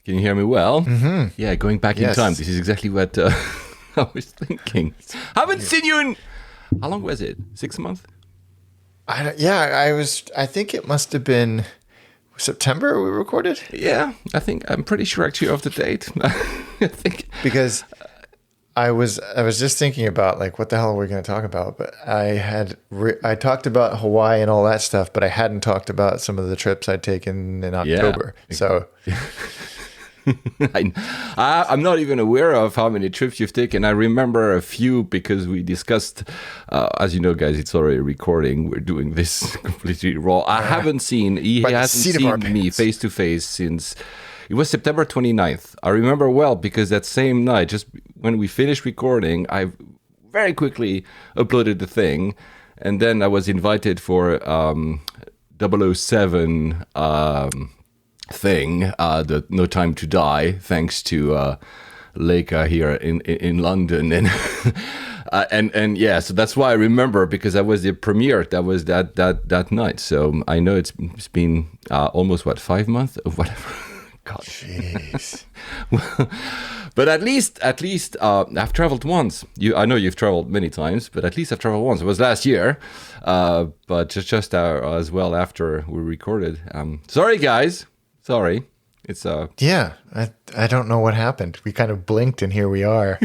Can you hear me well? Mm-hmm. Yeah, going back in time. This is exactly what I was thinking. Haven't seen you in... How long was it? 6 months? I think it must have been September we recorded. Yeah, I'm pretty sure actually of the date. I think because I was just thinking about like what the hell are we going to talk about, but I talked about Hawaii and all that stuff, but I hadn't talked about some of the trips I'd taken in October. Yeah. So I'm not even aware of how many trips you've taken. I remember a few because we discussed, as you know, guys, it's already recording. We're doing this completely raw. I haven't seen, he hasn't seen me face to face since, it was September 29th. I remember well because that same night, just when we finished recording, I very quickly uploaded the thing. And then I was invited for 007 thing, the No Time to Die, thanks to Leica here in London, and and yeah, so that's why I remember, because I was the premiere. That was that night. So I know it's been almost 5 months or whatever. God, jeez. Well, but at least I've traveled once. I know you've traveled many times, but at least I've traveled once. It was last year, but just as well after we recorded. Sorry, guys. Sorry. It's yeah, I don't know what happened. We kind of blinked and here we are.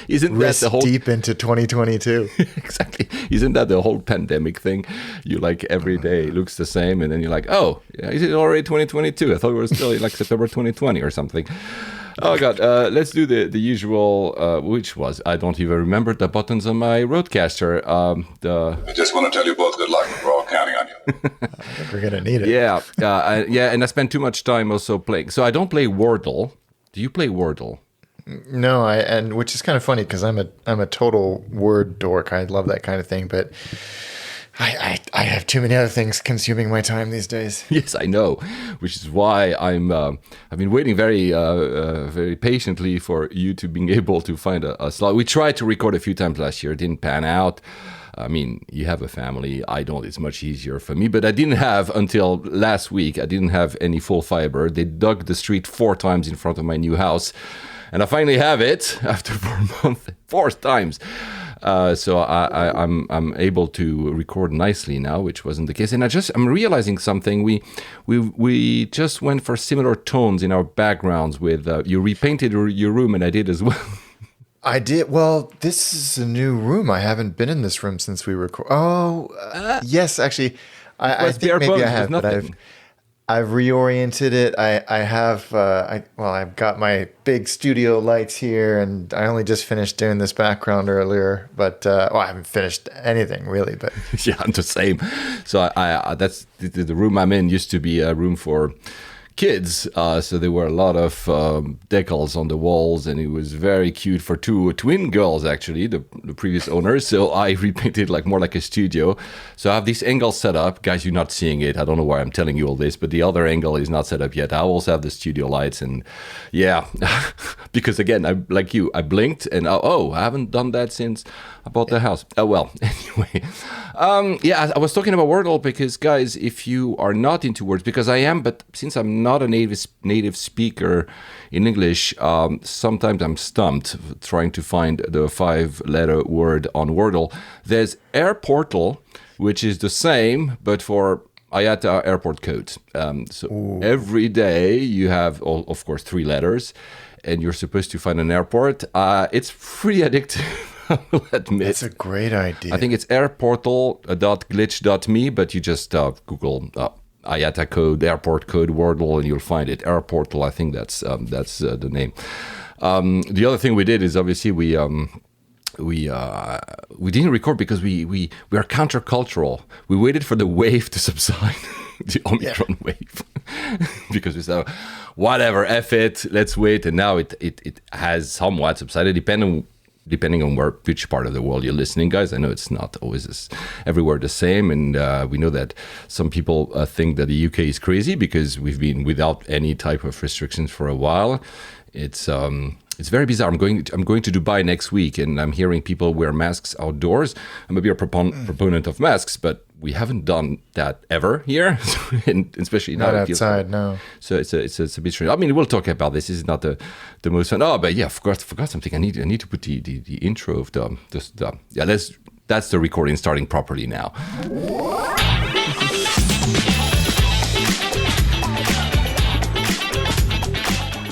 Isn't that the whole deep into 2022? Exactly. Isn't that the whole pandemic thing? You like every day looks the same, and then you're like, oh, is it already 2022? I thought we were still in like September 2020 or something. Oh God, let's do the usual, which was, I don't even remember the buttons on my Roadcaster. I just want to tell you both good luck. We're all counting on you. I think we're going to need it. Yeah, and I spend too much time also playing. So I don't play Wordle. Do you play Wordle? No, and which is kind of funny because I'm a total word dork. I love that kind of thing, but I have too many other things consuming my time these days. Yes, I know, which is why I've been waiting very very patiently for you to being able to find a slot. We tried to record a few times last year, it didn't pan out. I mean, you have a family, I don't, it's much easier for me, but I didn't have, until last week, I didn't have any full fiber. They dug the street 4 times in front of my new house, and I finally have it after 4 months, 4 times. So I'm able to record nicely now, which wasn't the case. And I'm realizing something. We just went for similar tones in our backgrounds. With you repainted your room, and I did as well. I did. Well, this is a new room. I haven't been in this room since we recorded. Yes, actually, I think maybe I have, but I've reoriented it. I've got my big studio lights here, and I only just finished doing this background earlier. But I haven't finished anything really. But yeah, I'm the same. So I that's the room I'm in used to be a room for kids, so there were a lot of decals on the walls, and it was very cute for 2 twin girls, actually, the previous owners. So I repainted more like a studio. So I have this angle set up. Guys, you're not seeing it. I don't know why I'm telling you all this, but the other angle is not set up yet. I also have the studio lights, and yeah, because again, I blinked, and I haven't done that since I bought the house. Oh well, anyway. I was talking about Wordle because, guys, if you are not into words, because I am, but since I'm not a native speaker in English, sometimes I'm stumped trying to find the 5-letter word on Wordle. There's Airportle, which is the same, but for IATA airport codes. Every day you have, of course, 3 letters, and you're supposed to find an airport. It's pretty addictive. I will admit. That's a great idea. I think it's airportle.glitch.me, but you just Google IATA code, airport code, Wordle, and you'll find it. Airportle, I think that's the name. The other thing we did is obviously we didn't record because we are countercultural. We waited for the wave to subside, the Omicron wave, because we said, whatever, F it, let's wait. And now it has somewhat subsided, depending on which part of the world you're listening, guys. I know it's not always everywhere the same, and we know that some people think that the UK is crazy because we've been without any type of restrictions for a while. It's It's very bizarre. I'm going to Dubai next week, and I'm hearing people wear masks outdoors. I'm a big proponent of masks, but we haven't done that ever here, and especially not now outside. No, so it's a bit strange. I mean, we'll talk about this. This is not the most fun. Oh, but yeah, forgot something. I need to put the intro of that's the recording starting properly now.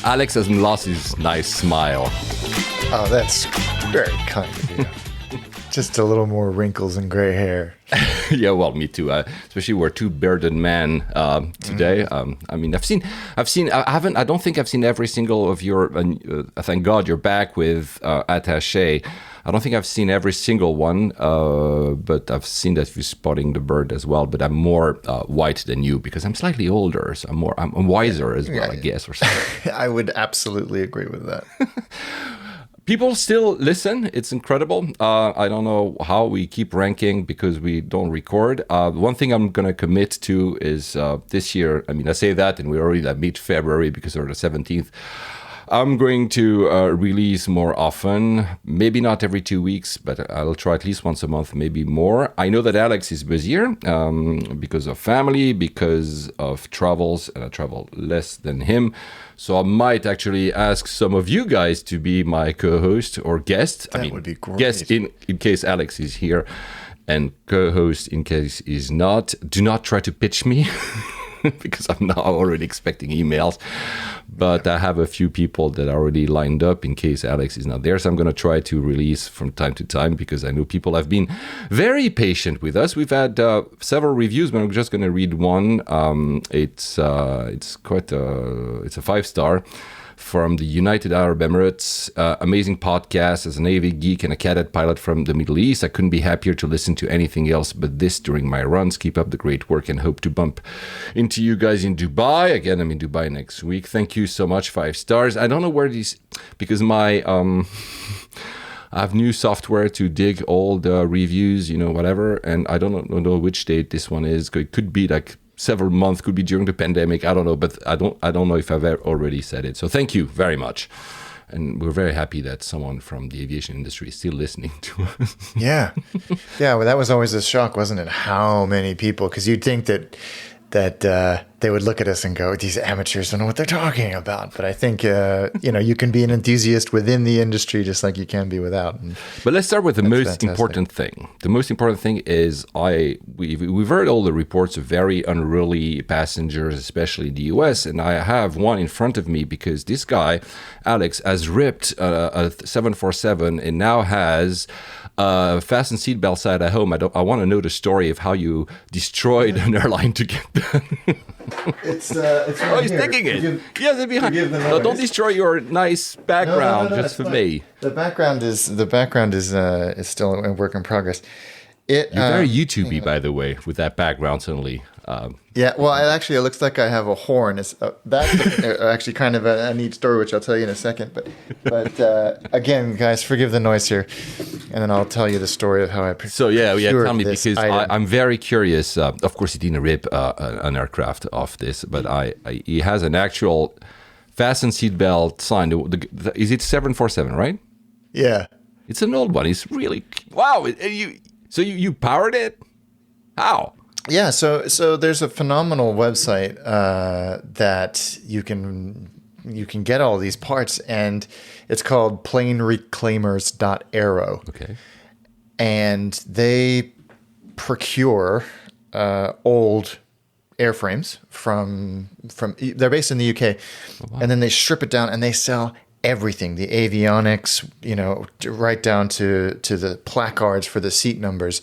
Alex hasn't lost his nice smile. Oh, that's very kind of you. Just a little more wrinkles and gray hair. Yeah, well, me too. Especially we're two bearded men today. I mean, I don't think I've seen every single of your. Thank God you're back with Attaché. I don't think I've seen every single one, but I've seen that you're spotting the bird as well. But I'm more white than you because I'm slightly older, so I'm wiser as well, I guess, or something. I would absolutely agree with that. People still listen. It's incredible. I don't know how we keep ranking because we don't record. One thing I'm going to commit to is this year. I mean, I say that, and we're already at mid-February because we're the 17th. I'm going to release more often, maybe not every 2 weeks, but I'll try at least once a month, maybe more. I know that Alex is busier because of family, because of travels, and I travel less than him. So I might actually ask some of you guys to be my co-host or guest. That would be great. Guest in case Alex is here, and co-host in case he's not. Do not try to pitch me. Because I'm now already expecting emails. But I have a few people that are already lined up in case Alex is not there. So I'm going to try to release from time to time because I know people have been very patient with us. We've had several reviews, but I'm just going to read one. It's a 5-star. From the United Arab Emirates. Amazing podcast. As a Navy geek and a cadet pilot from the Middle East, I couldn't be happier to listen to anything else but this during my runs. Keep up the great work and hope to bump into you guys in Dubai. Again, I'm in Dubai next week. Thank you so much. 5 stars. I don't know where these... Because my... I have new software to dig all the reviews, whatever. And I don't know which date this one is. It could be like... several months, could be during the pandemic, I don't know, but I don't know if I've already said it. So thank you very much. And we're very happy that someone from the aviation industry is still listening to us. Yeah. Well, that was always a shock, wasn't it? How many people, because you'd think that they would look at us and go, these amateurs don't know what they're talking about. But I think, you can be an enthusiast within the industry just like you can be without. But let's start with the most important thing. The most important thing is we've heard all the reports of very unruly passengers, especially in the US. And I have one in front of me because this guy, Alex, has ripped a 747 and now has... fasten seatbelt side at home. I want to know the story of how you destroyed an airline to get that. It's right he's here. taking it. Yes, it's behind. No, don't destroy your nice background just for me. The background is still a work in progress. You're very YouTubey, by the way, with that background suddenly. Yeah, well, it looks like I have a horn. That's actually kind of a neat story, which I'll tell you in a second. But again, guys, forgive the noise here, and then I'll tell you the story of how I. So tell me because I'm very curious. Of course, he didn't rip an aircraft off this, but he has an actual fasten seatbelt sign. Is it 747, right? Yeah, it's an old one. It's really wow. You powered it? How? Yeah, so there's a phenomenal website that you can get all these parts, and it's called planereclaimers.aero. Okay. And they procure old airframes from they're based in the UK, oh, wow. And then they strip it down and they sell everything, the avionics, right down to the placards for the seat numbers.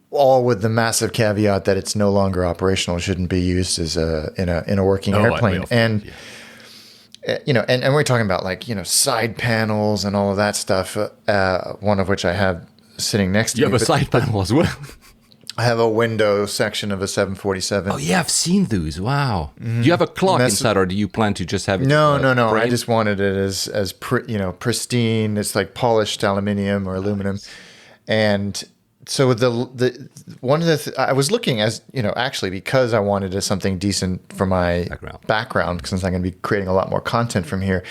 All with the massive caveat that it's no longer operational, shouldn't be used as in a working airplane. And and we're talking about side panels and all of that stuff. One of which I have sitting next to me. You have a side panel as well. I have a window section of a 747. Oh yeah, I've seen those. Wow. Mm-hmm. Do you have a clock inside, or do you plan to just have it? No. I just wanted it as pristine. It's like polished aluminium or aluminum, and. So one of the I was looking actually because I wanted something decent for my background since I'm going to be creating a lot more content from here,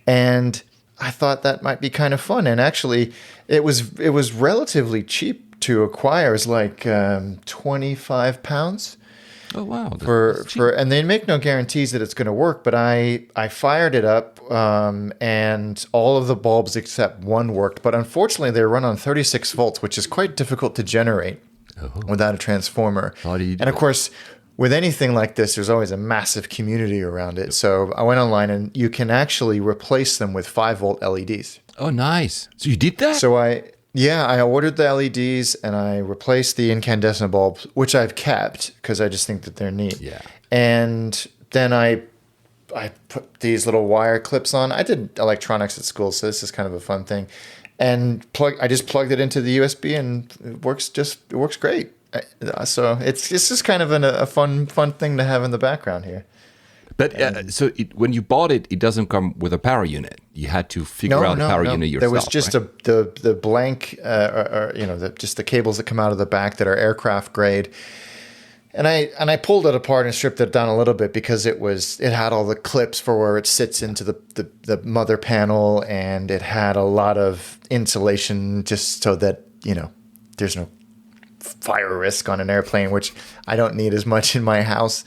and I thought that might be kind of fun. And actually, it was relatively cheap to acquire. It was like £25. Oh wow! And they make no guarantees that it's going to work. But I fired it up, and all of the bulbs except one worked. But unfortunately, they run on 36 volts, which is quite difficult to generate without a transformer. And of course, with anything like this, there's always a massive community around it. So I went online, and you can actually replace them with 5-volt LEDs. Oh, nice! So you did that? So I ordered the LEDs and I replaced the incandescent bulbs, which I've kept because I just think that they're neat. Yeah. And then I put these little wire clips on. I did electronics at school, so this is kind of a fun thing. And I just plugged it into the USB, and it works great. So it's just kind of a fun thing to have in the background here. But when you bought it, it doesn't come with a power unit. You had to figure out the power unit yourself. There was just right? the blank, just the cables that come out of the back that are aircraft grade. And I pulled it apart and stripped it down a little bit because it had all the clips for where it sits into the mother panel, and it had a lot of insulation just so that there's no fire risk on an airplane, which I don't need as much in my house.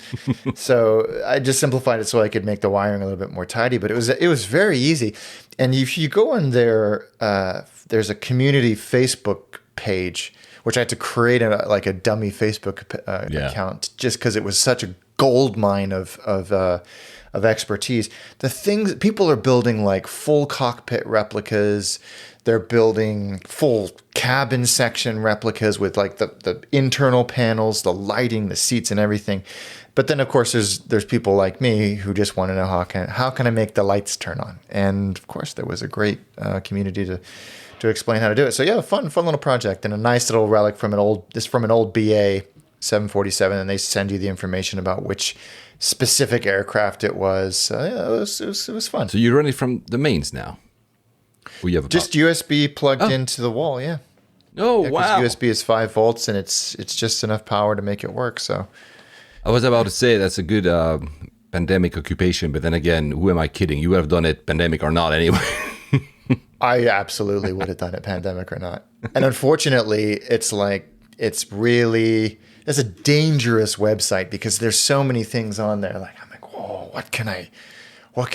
So I just simplified it so I could make the wiring a little bit more tidy, but it was very easy. And if you go on there, there's a community Facebook page, which I had to create a dummy Facebook account just because it was such a gold mine of expertise. The things people are building, like full cockpit replicas. They're building full cabin section replicas with like the internal panels, the lighting, the seats, and everything. But then, of course, there's people like me who just want to know how can I make the lights turn on? And of course, there was a great community to explain how to do it. So yeah, fun little project, and a nice little relic from an old BA 747, and they send you the information about which specific aircraft it was. It was fun. So you run it from the mains now. You have just USB plugged into the wall, yeah. Oh, wow. USB is 5 volts, and it's just enough power to make it work. So, I was about to say that's a good pandemic occupation, but then again, who am I kidding? You would have done it, pandemic or not, anyway. I absolutely would have done it, pandemic or not. And unfortunately, it's a dangerous website because there's so many things on there. Like, I'm like, whoa, what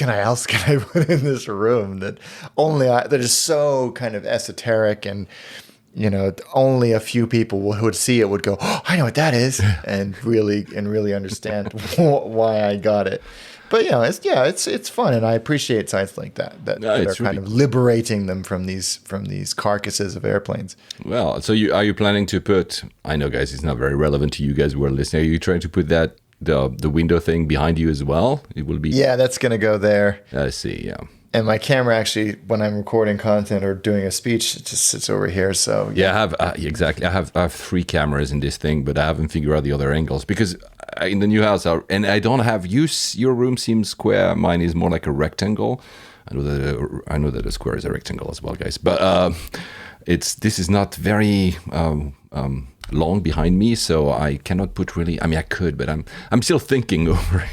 else can I put in this room that is so kind of esoteric, and only a few people who would see it would go, oh, I know what that is, and really understand why I got it. But it's fun, and I appreciate sites like that are kind of liberating them from these carcasses of airplanes. Well, so are you planning to put? I know, guys, it's not very relevant to you guys who are listening. Are you trying to put that? The window thing behind you as well? It will be. Yeah, that's going to go there. I see, yeah. And my camera actually, when I'm recording content or doing a speech, it just sits over here. So yeah, I have exactly. I have 3 cameras in this thing, but I haven't figured out the other angles because in the new house, and I don't have your room seems square. Mine is more like a rectangle. I know that a square is a rectangle as well, guys. But this is not very long behind me, so I cannot put really. I mean, I could, but I'm still thinking over it.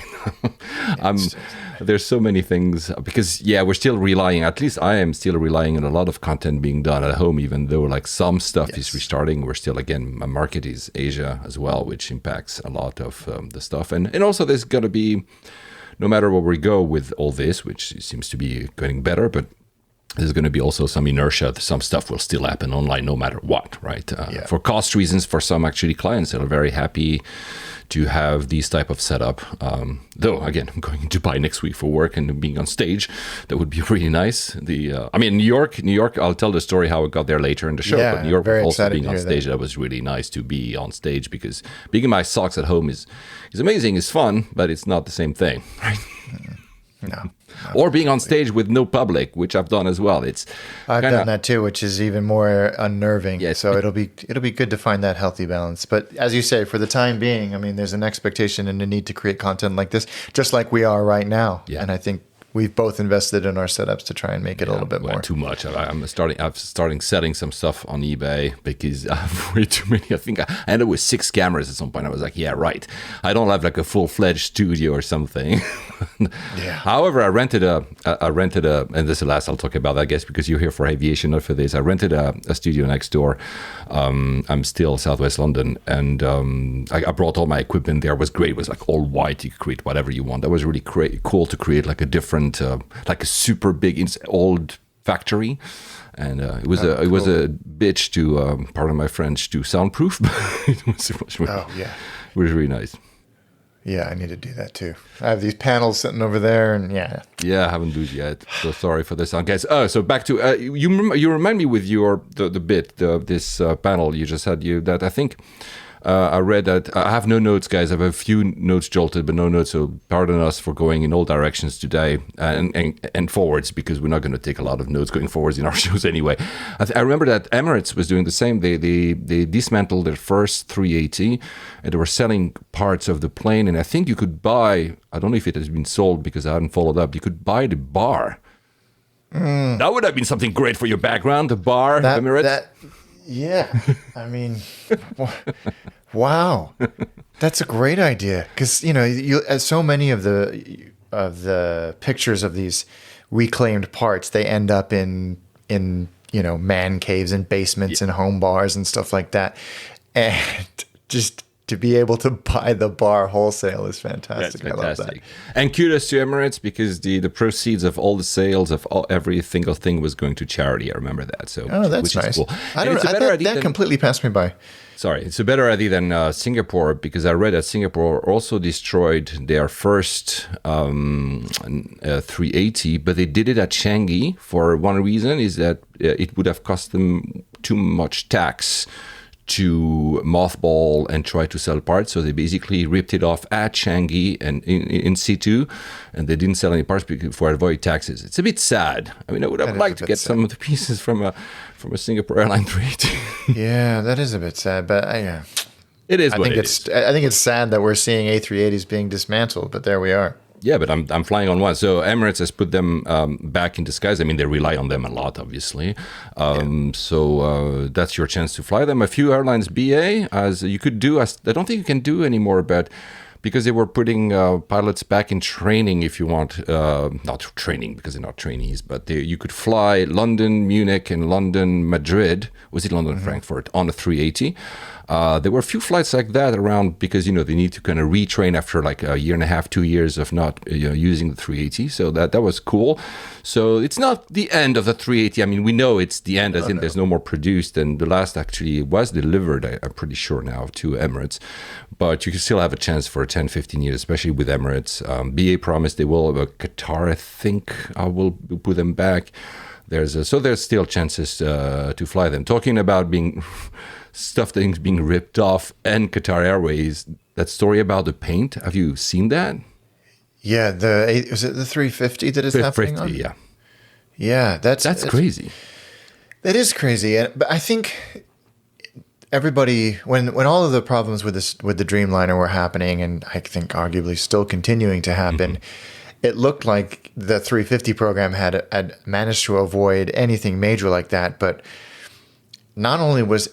There's so many things because we're still relying. At least I am still relying on a lot of content being done at home, even though like some stuff is restarting. We're still my market is Asia as well, which impacts a lot of the stuff, and also there's gonna be, no matter where we go with all this, which seems to be getting better, but there's going to be also some inertia. Some stuff will still happen online no matter what, right? For cost reasons, for some actually clients that are very happy to have these type of setup. Though, again, I'm going to Dubai next week for work and being on stage. That would be really nice. New York, I'll tell the story how I got there later in the show. But New York also being on stage, that was really nice to be on stage because being in my socks at home is amazing, it's fun, but it's not the same thing, right? No. Or being on stage with no public, which I've done as well. I've done that too, which is even more unnerving. Yes. So it'll be good to find that healthy balance. But as you say, for the time being, I mean, there's an expectation and a need to create content like this, just like we are right now. Yeah. And I think we've both invested in our setups to try and make it a little bit more. Too much. I'm starting selling some stuff on eBay because I have way too many. I think I ended up with 6 cameras at some point. I was like, yeah, right. I don't have like a full-fledged studio or something. Yeah. However, I rented a, and this is the last I'll talk about, I guess, because you're here for aviation, not for this. I rented a studio next door. I'm still Southwest London, and I brought all my equipment there. It was great. It was like all white. You could create whatever you want. That was really cool to create like a different, like a super big old factory. And it was a bitch to, pardon my French, to soundproof. It was really nice. Yeah, I need to do that too. I have these panels sitting over there, and yeah, I haven't do it yet. So sorry for this, guys. So back to you remind me with the bit this panel you just had. That I think. I read that I have no notes, guys. I have a few notes jolted, but no notes. So pardon us for going in all directions today and forwards, because we're not going to take a lot of notes going forwards in our shows anyway. I remember that Emirates was doing the same. They dismantled their first 380, and they were selling parts of the plane. And I think you could buy. I don't know if it has been sold because I hadn't followed up. You could buy the bar. That would have been something great for your background. The bar, Emirates. Yeah, I mean, wow, that's a great idea, because so many of the pictures of these reclaimed parts, they end up in man caves and basements and home bars and stuff like that, and just to be able to buy the bar wholesale is fantastic. That's fantastic. I love that. And kudos to Emirates, because the proceeds of all the sales of every single thing was going to charity. I remember that. So that's nice. Cool. That completely passed me by. Sorry, it's a better idea than Singapore, because I read that Singapore also destroyed their first 380, but they did it at Changi for one reason, is that it would have cost them too much tax to mothball and try to sell parts. So they basically ripped it off at Changi and in situ, and they didn't sell any parts for avoid taxes. It's a bit sad. I mean, I would have liked to get some of the pieces from a Singapore airline 380. Yeah, that is a bit sad, but it is. I think it's sad that we're seeing A380s being dismantled, but there we are. Yeah, but I'm flying on one. So Emirates has put them back in disguise. I mean, they rely on them a lot, obviously. So that's your chance to fly them. A few airlines, BA, as you could do. I don't think you can do anymore, but because they were putting pilots back in training, if you want, not training because they're not trainees, but you could fly London, Munich, and London, Madrid. Was it London, Frankfurt on a 380? There were a few flights like that around, because they need to kind of retrain after like a year and a half, 2 years of not using the 380. So that was cool. So it's not the end of the 380. I mean, we know it's the end, as in there's no more produced, and the last actually was delivered, I'm pretty sure now, to Emirates. But you can still have a chance for 10, 15 years, especially with Emirates. BA promised they will. Qatar, I think, will put them back. So there's still chances to fly them. Talking about being stuff things being ripped off, and Qatar Airways, that story about the paint, have you seen that? Yeah, was it the 350 that is happening on? Yeah, that's crazy. That is crazy, but I think everybody, when all of the problems with the Dreamliner were happening, and I think arguably still continuing to happen, it looked like the 350 program had managed to avoid anything major like that. But not only was,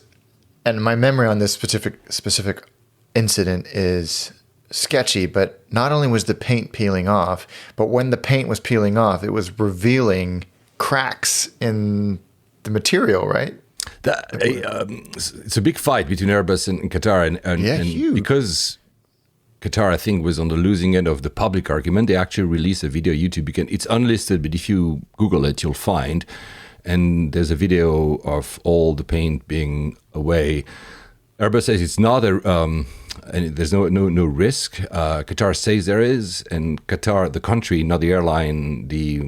and my memory on this specific incident is sketchy, but not only was the paint peeling off, but when the paint was peeling off, it was revealing cracks in the material, right? It's a big fight between Airbus and Qatar, and huge. Because Qatar, I think, was on the losing end of the public argument, they actually released a video on YouTube. It's unlisted, but if you Google it, you'll find. And there's a video of all the paint being away. Airbus says it's not and there's no risk. Qatar says there is, and Qatar, the country, not the airline, the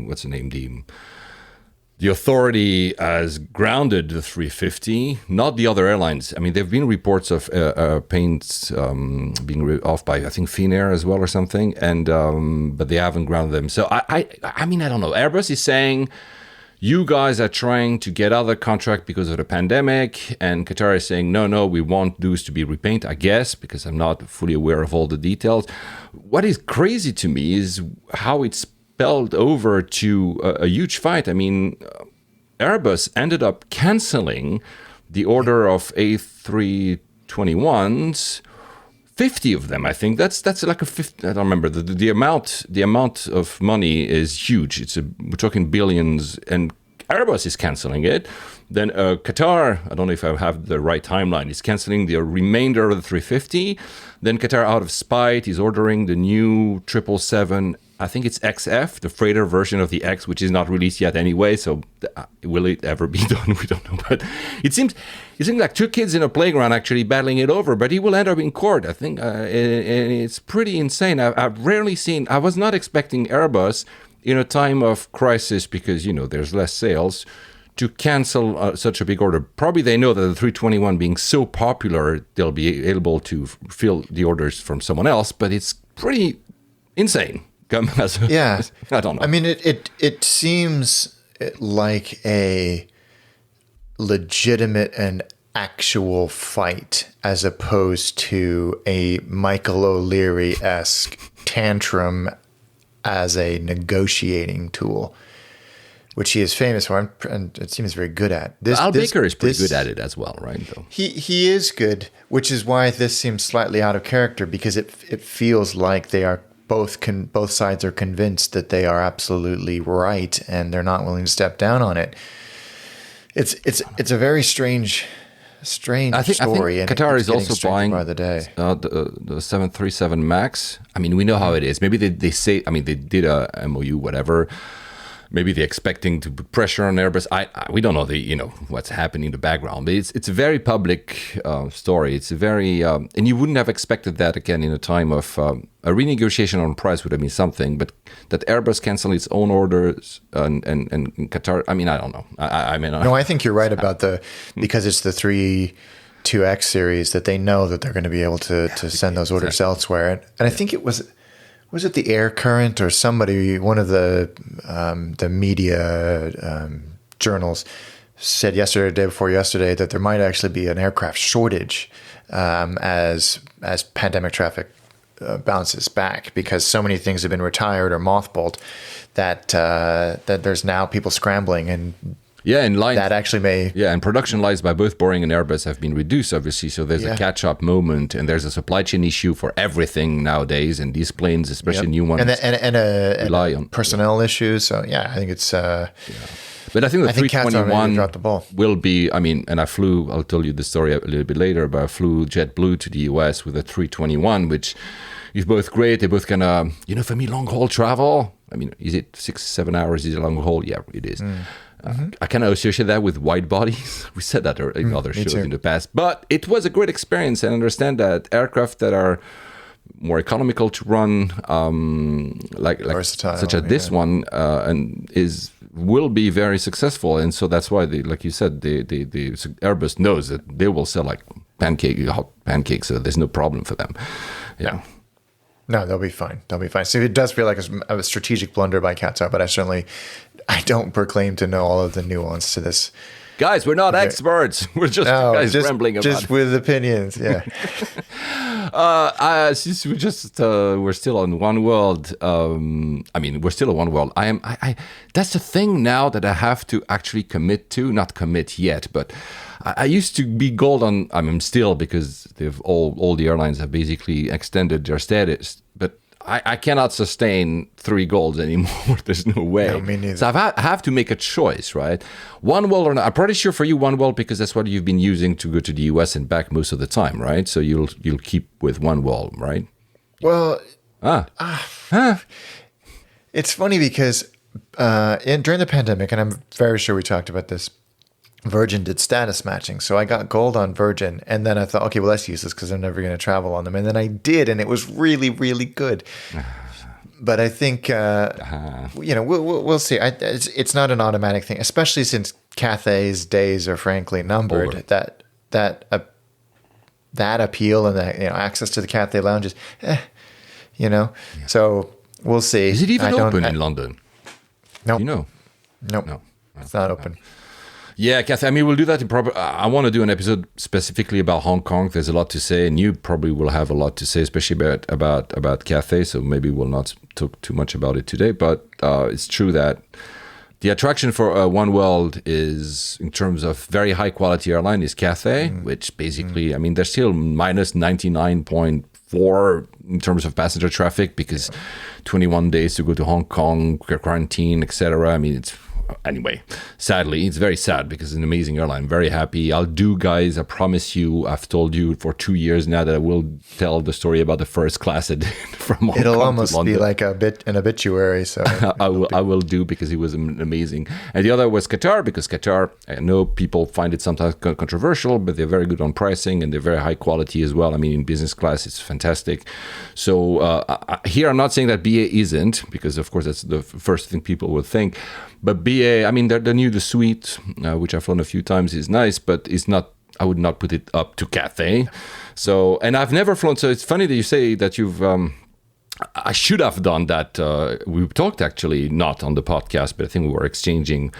authority has grounded the 350, not the other airlines. I mean, there have been reports of paints being ripped off by, I think, Finnair as well or something, and but they haven't grounded them. So I mean, I don't know. Airbus is saying, you guys are trying to get out of the contract because of the pandemic, and Qatar is saying, no, we want those to be repainted, I guess, because I'm not fully aware of all the details. What is crazy to me is how it's spelled over to a huge fight. I mean, Airbus ended up canceling the order of A321s 50 of them, I think. That's like a 50. I don't remember. The amount of money is huge. We're talking billions, and Airbus is canceling it. Then Qatar, I don't know if I have the right timeline, is canceling the remainder of the 350. Then Qatar, out of spite, is ordering the new 777. I think it's XF, the freighter version of the X, which is not released yet anyway. So will it ever be done? We don't know. But it seems like two kids in a playground actually battling it over. But he will end up in court, I think. And it's pretty insane. I've rarely seen. I was not expecting Airbus in a time of crisis because there's less sales to cancel such a big order. Probably they know that the 321 being so popular, they'll be able to fill the orders from someone else. But it's pretty insane. Yeah, I don't know. I mean, it seems like a legitimate and actual fight as opposed to a Michael O'Leary-esque tantrum as a negotiating tool, which he is famous for and it seems very good at. Al Baker is pretty good at it as well, right? Though. He is good, which is why this seems slightly out of character because it feels like they are both sides are convinced that they are absolutely right and they're not willing to step down on it. It's a very strange story. I think Qatar is also buying by the day. The 737 MAX. I mean, we know how it is. Maybe they say. I mean, they did a MOU, whatever. Maybe they're expecting to put pressure on Airbus. We don't know what's happening in the background. But it's a very public story. It's a very and you wouldn't have expected that again in a time of a renegotiation on price would have been something. But that Airbus cancel its own orders and Qatar. I mean, I don't know. No, I think you're right about because it's the 32X series that they know that they're going to be able to send those orders elsewhere. And I think it was. Was it the Air Current or somebody, one of the media journals said yesterday, or day before yesterday, that there might actually be an aircraft shortage as pandemic traffic bounces back because so many things have been retired or mothballed that there's now people scrambling and. Yeah, and that actually may. Yeah, and production lines by both Boeing and Airbus have been reduced, obviously. So there's a catch-up moment, and there's a supply chain issue for everything nowadays. And these planes, especially new ones, and rely on personnel issues. So I think it's. But I think the 321 will be. I mean, and I'll tell you the story a little bit later. But I flew JetBlue to the US with a 321, which is both great. They both kind of, for me, long haul travel. I mean, is it 6-7 hours? Is it a long haul? Yeah, it is. I kind of associate that with wide bodies. We said that in other shows in the past. But it was a great experience. And I understand that aircraft that are more economical to run, like such as this one, will be very successful. And so that's why, like you said, the Airbus knows that they will sell like hot pancakes. So there's no problem for them. Yeah. No, they'll be fine. So it does feel like a strategic blunder by Qatar, but I don't proclaim to know all of the nuance to this. Guys, we're not experts. We're just guys rambling about just with opinions. Yeah. Since we're still on One World. We're still on One World. That's the thing now that I have to actually commit to. Not commit yet, but I used to be gold on. I'm still because all the airlines have basically extended their status, but I cannot sustain 3 golds anymore. There's no way. No, me neither. So I have to make a choice, right? One world or not. I'm pretty sure for you, One World, because that's what you've been using to go to the US and back most of the time, right? So you'll keep with One World, right? Well, it's funny because during the pandemic, and I'm very sure we talked about this, Virgin did status matching. So I got gold on Virgin. And then I thought, okay, well, that's useless because I'm never going to travel on them. And then I did. And it was really, really good. But I think, we'll see. It's not an automatic thing, especially since Cathay's days are frankly numbered. Over. That appeal and that access to the Cathay lounges, Yeah. So we'll see. Is it even open in London? No. Nope. No. It's not open. Yeah, Cathay. I mean, we'll do that. I want to do an episode specifically about Hong Kong. There's a lot to say, and you probably will have a lot to say, especially about Cathay. So maybe we'll not talk too much about it today. But it's true that the attraction for One World is, in terms of very high quality airline, is Cathay, which basically, I mean, they're still minus 99.5 4 in terms of passenger traffic because 21 days to go to Hong Kong, quarantine, etc. I mean, anyway, sadly, it's very sad because it's an amazing airline. I'm very happy. I'll do, guys. I promise you. I've told you for 2 years now that I will tell the story about the first class from Hong Kong It'll almost to London. be like an obituary. So I will do because it was amazing. And the other was Qatar because Qatar, I know people find it sometimes controversial, but they're very good on pricing and they're very high quality as well. I mean, in business class, it's fantastic. So here, I'm not saying that BA isn't because, of course, that's the first thing people will think. But BA, I mean, the suite, which I've flown a few times, is nice, but it's not. I would not put it up to Cathay. So, and I've never flown. So it's funny that you say that you've. I should have done that. We talked actually not on the podcast, but I think we were exchanging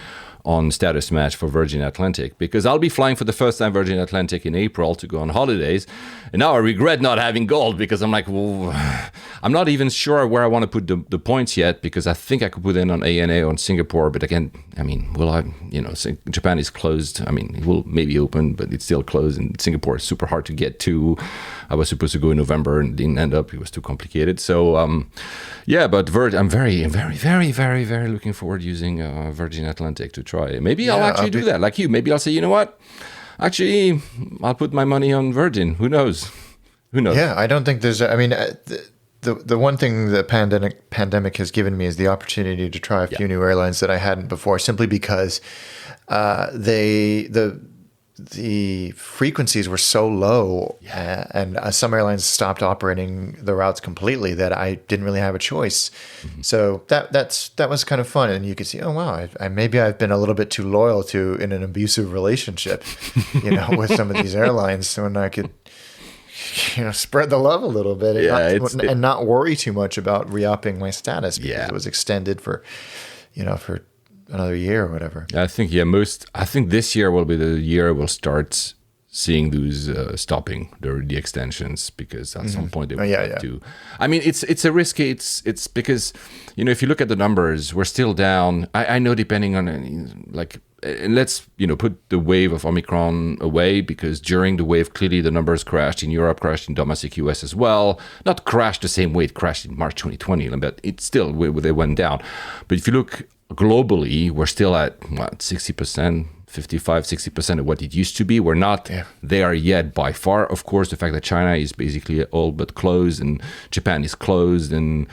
on status match for Virgin Atlantic because I'll be flying for the first time Virgin Atlantic in April to go on holidays. And now I regret not having gold because I'm like, well, I'm not even sure where I want to put the points yet because I think I could put in on ANA or on Singapore. But again, I mean, Japan is closed. I mean, it will maybe open, but it's still closed. And Singapore is super hard to get to. I was supposed to go in November and didn't end up. It was too complicated. So, but I'm very, very, very, very, very looking forward to using Virgin Atlantic to try. Maybe I'll actually do that like you. Maybe I'll say, you know what? Actually, I'll put my money on Virgin. Who knows? Yeah, I don't think there's. I mean, the one thing the pandemic has given me is the opportunity to try a few new airlines that I hadn't before, simply because the frequencies were so low, and some airlines stopped operating the routes completely that I didn't really have a choice. Mm-hmm. So that was kind of fun, and you could see, oh wow, maybe I've been a little bit too loyal in an abusive relationship, with some of these airlines, when I could, spread the love a little bit, and not worry too much about re-upping my status because it was extended for another year or whatever. I think this year will be the year we'll start seeing those stopping the extensions because at some point they will have to. I mean, it's a risky. It's because if you look at the numbers, we're still down. I know depending on and let's put the wave of Omicron away because during the wave clearly the numbers crashed in Europe, crashed in domestic US as well. Not crashed the same way it crashed in March 2020, but it still they went down. But if you look globally, we're still at 60%, 55-60% of what it used to be. We're not there yet by far. Of course, the fact that China is basically all but closed and Japan is closed and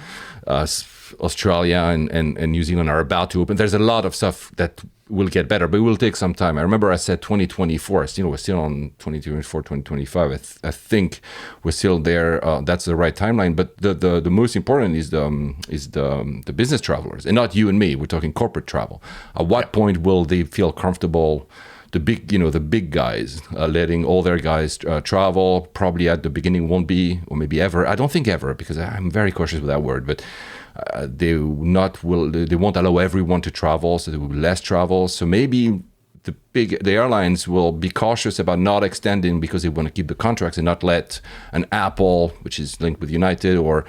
Australia and New Zealand are about to open. There's a lot of stuff that will get better, but it will take some time. I remember I said 2024. We're still on 2024, 2025. I think we're still there. That's the right timeline. But the most important is the business travelers, and not you and me. We're talking corporate travel. At what point will they feel comfortable? The big guys letting all their guys travel. Probably at the beginning won't be, or maybe ever. I don't think ever because I'm very cautious with that word, but. They won't allow everyone to travel, so there will be less travel. So maybe the airlines will be cautious about not extending because they want to keep the contracts and not let an Apple, which is linked with United, or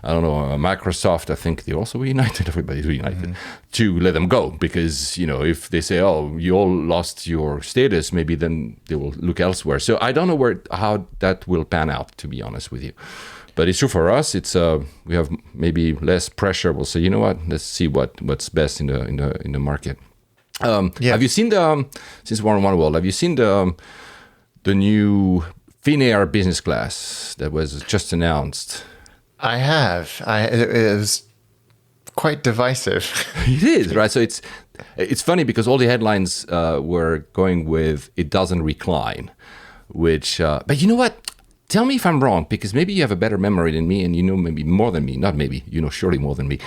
I don't know, Microsoft. I think they also were United. Everybody's United to let them go because if they say, oh, you all lost your status, maybe then they will look elsewhere. So I don't know how that will pan out, to be honest with you. But it's true for us. It's we have maybe less pressure. We'll say, you know what? Let's see what's best in the market. Have you seen since we're on One World? Have you seen the new Finnair business class that was just announced? I have. It was quite divisive. It is, right? So it's funny because all the headlines were going with it doesn't recline, which. But you know what? Tell me if I'm wrong, because maybe you have a better memory than me and maybe more than me. Not maybe, surely more than me.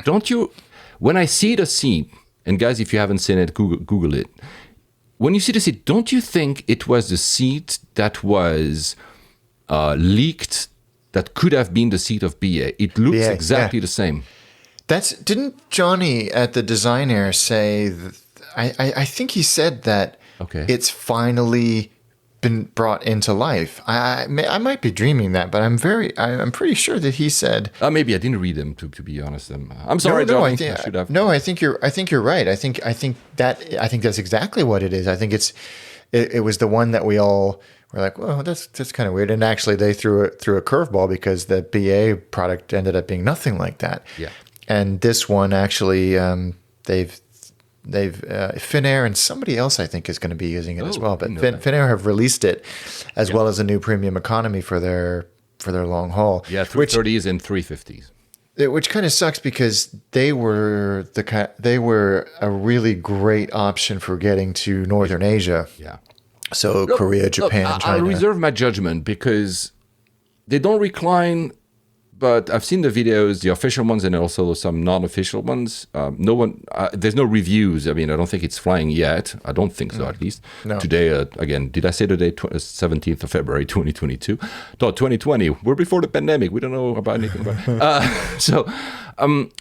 Don't you, when I see the seat, and guys, if you haven't seen it, Google it. When you see the seat, don't you think it was the seat that was leaked that could have been the seat of BA? It looks exactly the same. Didn't Johnny at the Design Air say, I think he said that it's finally been brought into life. I might be dreaming that, but I'm pretty sure that he said. Maybe I didn't read them to be honest. I'm sorry, Johnny. I should have. No, I think you're right. I think that's exactly what it is. I think it was the one that we all we're like, well, that's kind of weird. And actually, they threw a curveball because the BA product ended up being nothing like that. Yeah. And this one actually, they've Finnair and somebody else I think is going to be using it as well. But Finnair have released it as well as a new premium economy for their long haul. Yeah, 330s and 350s. Which kind of sucks because they were a really great option for getting to Northern Asia. Yeah. So Korea, Japan, China. I'll reserve my judgment because they don't recline. But I've seen the videos, the official ones, and also some non-official ones. There's no reviews. I mean, I don't think it's flying yet. I don't think so, at least. No. Today, again, did I say today, 17th of February, 2022? No, 2020. We're before the pandemic. We don't know about anything about it.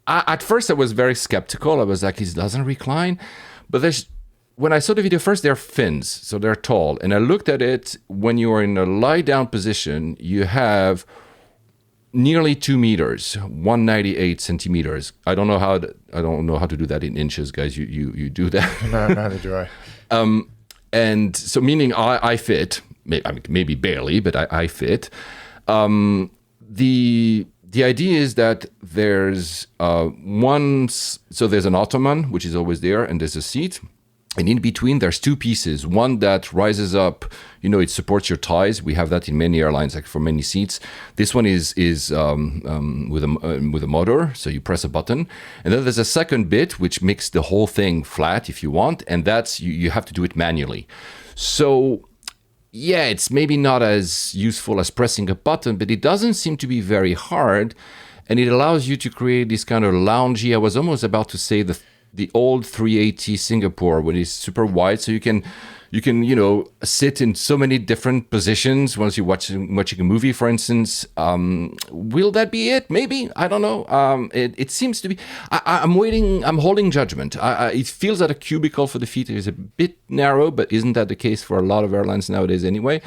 At first, I was very skeptical. I was like, it doesn't recline. But when I saw the video first, they're fins, so they're tall. And I looked at it. When you are in a lie-down position, you have nearly 2 meters, 198 centimeters. I don't know how to do that in inches, guys. You do that. No, neither do I. And so meaning I fit, maybe barely, but I fit. The idea is that there's there's an ottoman, which is always there, and there's a seat. And in between, there's two pieces. One that rises up, it supports your thighs. We have that in many airlines, like for many seats. This one is with a motor, so you press a button. And then there's a second bit, which makes the whole thing flat if you want, and that's you have to do it manually. So, yeah, it's maybe not as useful as pressing a button, but it doesn't seem to be very hard, and it allows you to create this kind of loungy. I was almost about to say the old 380 Singapore, when it's super wide, so you can sit in so many different positions once you're watching a movie, for instance. Will that be it? Maybe, I don't know. It seems to be. I'm waiting. I'm holding judgment. It feels that a cubicle for the feet is a bit narrow, but isn't that the case for a lot of airlines nowadays anyway,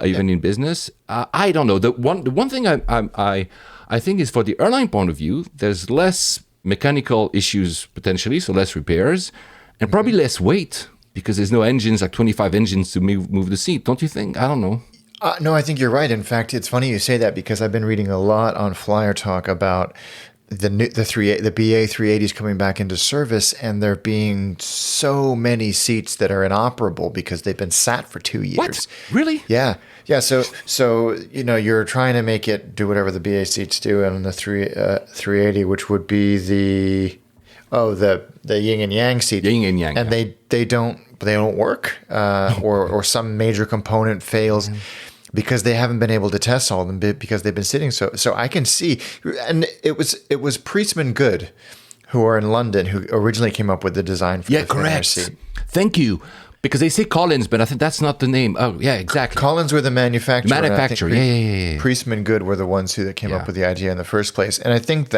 even in business? I don't know. The one thing I think is, for the airline point of view, there's less mechanical issues potentially, so less repairs, and probably less weight because there's no engines, like 25 engines to move the seat. Don't you think? I don't know. No, I think you're right. In fact, it's funny you say that because I've been reading a lot on Flyer Talk about the BA 380s coming back into service, and there being so many seats that are inoperable because they've been sat for 2 years. What? Really? Yeah. So you're trying to make it do whatever the BA seats do, and the 380, which would be the yin and yang seat, yin and yang, and they don't work, or some major component fails. Because they haven't been able to test all of them because they've been sitting so I can see, and it was Priestman Good, who are in London, who originally came up with the design for the Finnair seat. Thank you. Because they say Collins, but I think that's not the name. Oh, yeah, exactly. Collins were the manufacturer. Yeah. Priestman Good were the ones that came up with the idea in the first place. And I think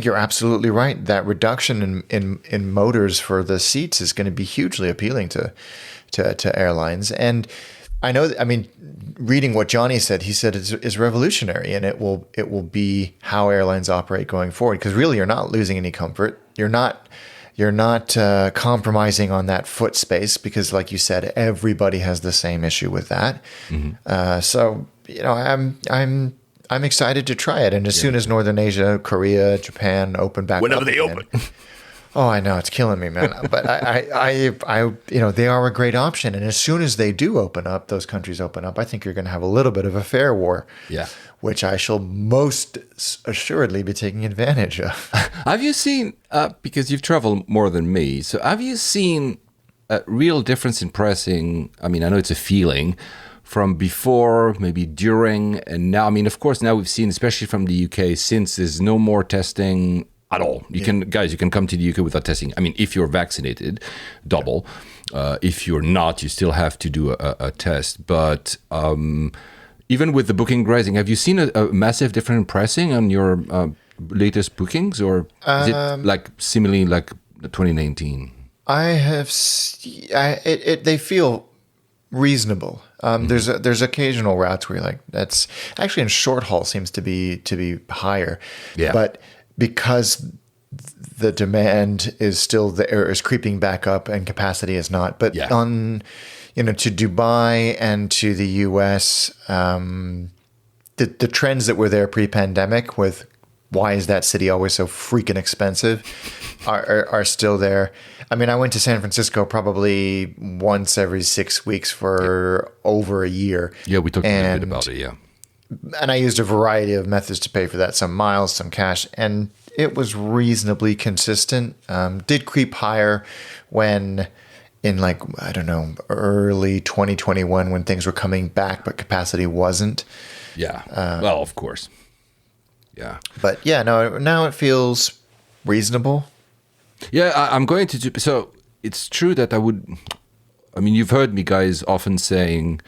you're absolutely right. That reduction in motors for the seats is going to be hugely appealing to airlines. And I know, reading what Johnny said, he said is revolutionary, and it will be how airlines operate going forward. Because really, you're not losing any comfort. You're not compromising on that foot space because, like you said, everybody has the same issue with that. Mm-hmm. So I'm excited to try it, and as soon as Northern Asia, Korea, Japan open back whenever up they again, open. Oh, I know, it's killing me, man. But I they are a great option, and as soon as they do open up, those countries open up, I think you're going to have a little bit of a fare war. Yeah. Which I shall most assuredly be taking advantage of. Have you seen, because you've traveled more than me, so have you seen a real difference in pricing? I mean, I know it's a feeling from before, maybe during, and now. I mean, of course, now we've seen, especially from the UK, since there's no more testing at all. You can come to the UK without testing. I mean, if you're vaccinated, double. If you're not, you still have to do a test. But even with the booking rising, have you seen a massive difference in pricing on your latest bookings, or is it like similarly like 2019? I have. They feel reasonable. There's occasional routes where you're like, that's actually in short haul seems to be higher. Yeah. But because the demand is still there, is creeping back up, and capacity is not. But on to Dubai and to the US, the trends that were there pre-pandemic with why is that city always so freaking expensive are still there. I mean, I went to San Francisco probably once every 6 weeks for over a year. Yeah, we talked a little bit about it, yeah. And I used a variety of methods to pay for that, some miles, some cash, and it was reasonably consistent. Did creep higher when in early 2021 when things were coming back, but capacity wasn't. Yeah, well, of course. Yeah. But yeah, no, now it feels reasonable. Yeah, I'm going to... So it's true that you've heard me guys often saying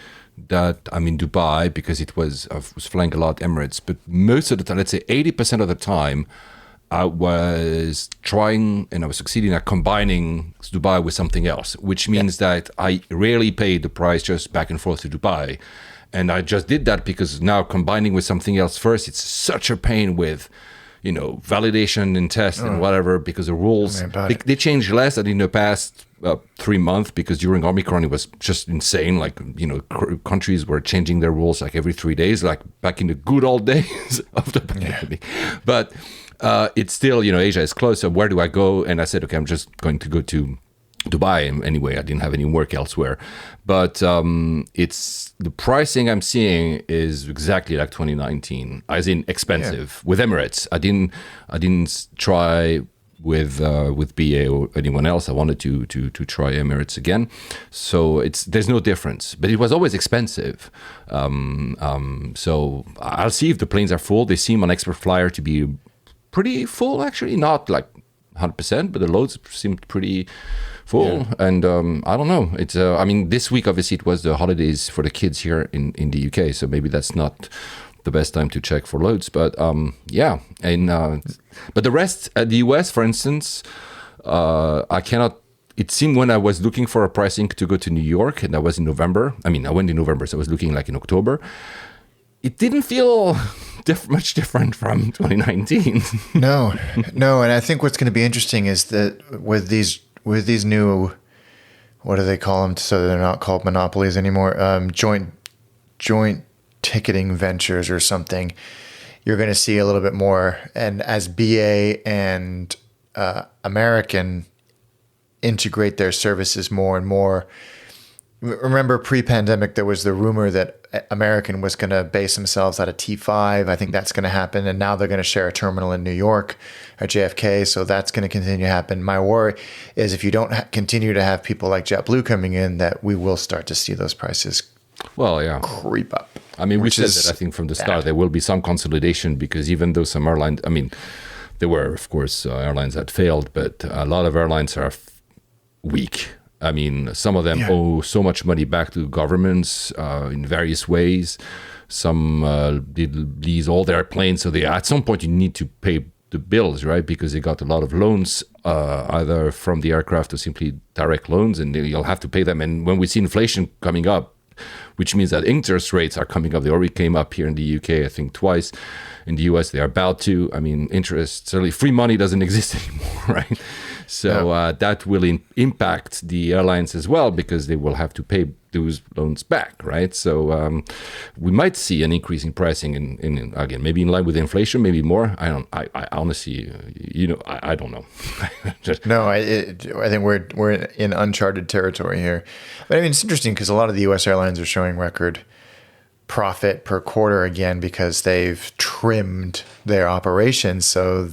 that I'm in Dubai because I was flying a lot Emirates, but most of the time, let's say 80% of the time, I was trying and I was succeeding at combining Dubai with something else, which means that I rarely paid the price just back and forth to Dubai. And I just did that because now combining with something else first, it's such a pain with, validation and test and whatever, because the rules, they changed less than in the past 3 months, because during Omicron, it was just insane. Like, countries were changing their rules like every 3 days, like back in the good old days of the pandemic. Yeah. But it's still, Asia is close. So where do I go? And I said, okay, I'm just going to go to Dubai. And anyway, I didn't have any work elsewhere. But it's the pricing I'm seeing is exactly like 2019, as in expensive with Emirates. I didn't try with BA or anyone else. I wanted to try Emirates again. So there's no difference, but it was always expensive. So I'll see if the planes are full. They seem on Expert Flyer to be pretty full, actually, not like 100%, but the loads seemed pretty full. Yeah. And I don't know. It's this week, obviously, it was the holidays for the kids here in the UK, so maybe that's not the best time to check for loads. But yeah. And but the rest, at the US, for instance, I cannot. It seemed when I was looking for a pricing to go to New York, and that was in November. I went in November, so I was looking like in October. It didn't feel much different from 2019. No. And I think what's going to be interesting is that with these new, what do they call them? So they're not called monopolies anymore. Joint ticketing ventures or something. You're going to see a little bit more. And as BA and American integrate their services more and more. Remember pre-pandemic, there was the rumor that American was going to base themselves out of T5. I think that's going to happen. And now they're going to share a terminal in New York at JFK. So that's going to continue to happen. My worry is if you don't continue to have people like JetBlue coming in, that we will start to see those prices creep up. We said that, I think, from the start, there will be some consolidation, because even though some airlines, there were, of course, airlines that failed, but a lot of airlines are weak. Some of them owe so much money back to governments in various ways. Some did lease all their planes. So at some point you need to pay the bills, right? Because they got a lot of loans, either from the aircraft or simply direct loans, and you'll have to pay them. And when we see inflation coming up, which means that interest rates are coming up. They already came up here in the UK, I think twice. In the US, they are about to. Interest, certainly free money doesn't exist anymore, right? So that will impact the airlines as well, because they will have to pay those loans back, right? So we might see an increase in pricing in again, maybe in line with inflation, maybe more. I honestly, I don't know. I think we're in uncharted territory here. But it's interesting because a lot of the U.S. airlines are showing record profit per quarter again, because they've trimmed their operations. So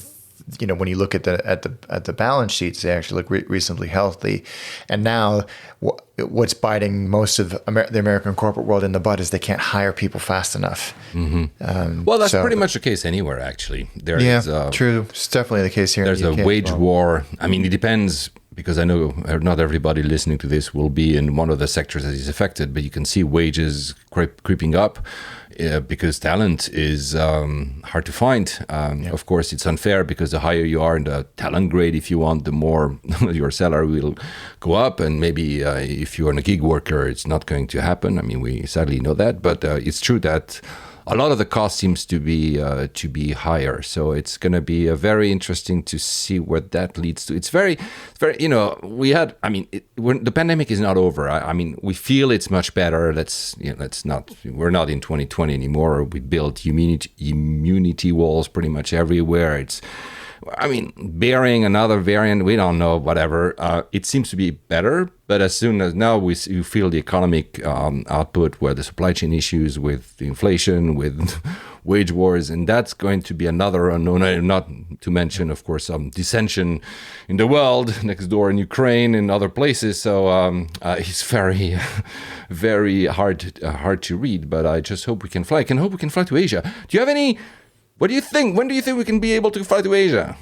when you look at the balance sheets, they actually look reasonably healthy. And now, what's biting most of the American corporate world in the butt is they can't hire people fast enough. Mm-hmm. Well, that's pretty much the case anywhere, actually. True. It's definitely the case here. There's in the UK a wage war. It depends, because I know not everybody listening to this will be in one of the sectors that is affected, but you can see wages creeping up. Because talent is hard to find. Of course, it's unfair, because the higher you are in the talent grade, if you want, the more your salary will go up. And maybe if you're a gig worker, it's not going to happen. We sadly know that. But it's true that a lot of the cost seems to be higher. So it's going to be very interesting to see what that leads to. It's very, the pandemic is not over. I mean, we feel it's much better. We're not in 2020 anymore. We built immunity walls pretty much everywhere. Bearing another variant, we don't know, whatever. It seems to be better, but as soon as now you feel the economic output, where the supply chain issues with the inflation, with wage wars, and that's going to be another unknown, not to mention, of course, dissension in the world, next door in Ukraine and other places. So it's very, very hard to read, but I just hope we can fly. I hope we can fly to Asia. Do you have any... What do you think? When do you think we can be able to fly to Asia?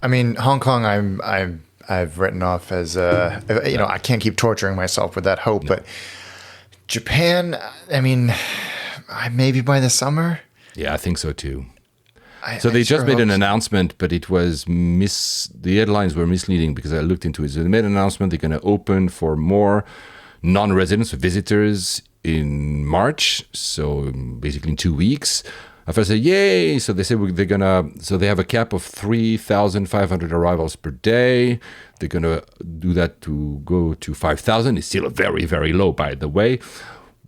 I mean, Hong Kong, I've written off as I can't keep torturing myself with that hope. No. But Japan, I mean, maybe by the summer. Yeah, I think so too. They just made an announcement, but it was the headlines were misleading because I looked into it. So they made an announcement they're going to open for more non-residents, visitors in March. So basically in 2 weeks. I first said, yay! So they said they have a cap of 3,500 arrivals per day. They're gonna do that to go to 5,000. It's still very, very low, by the way.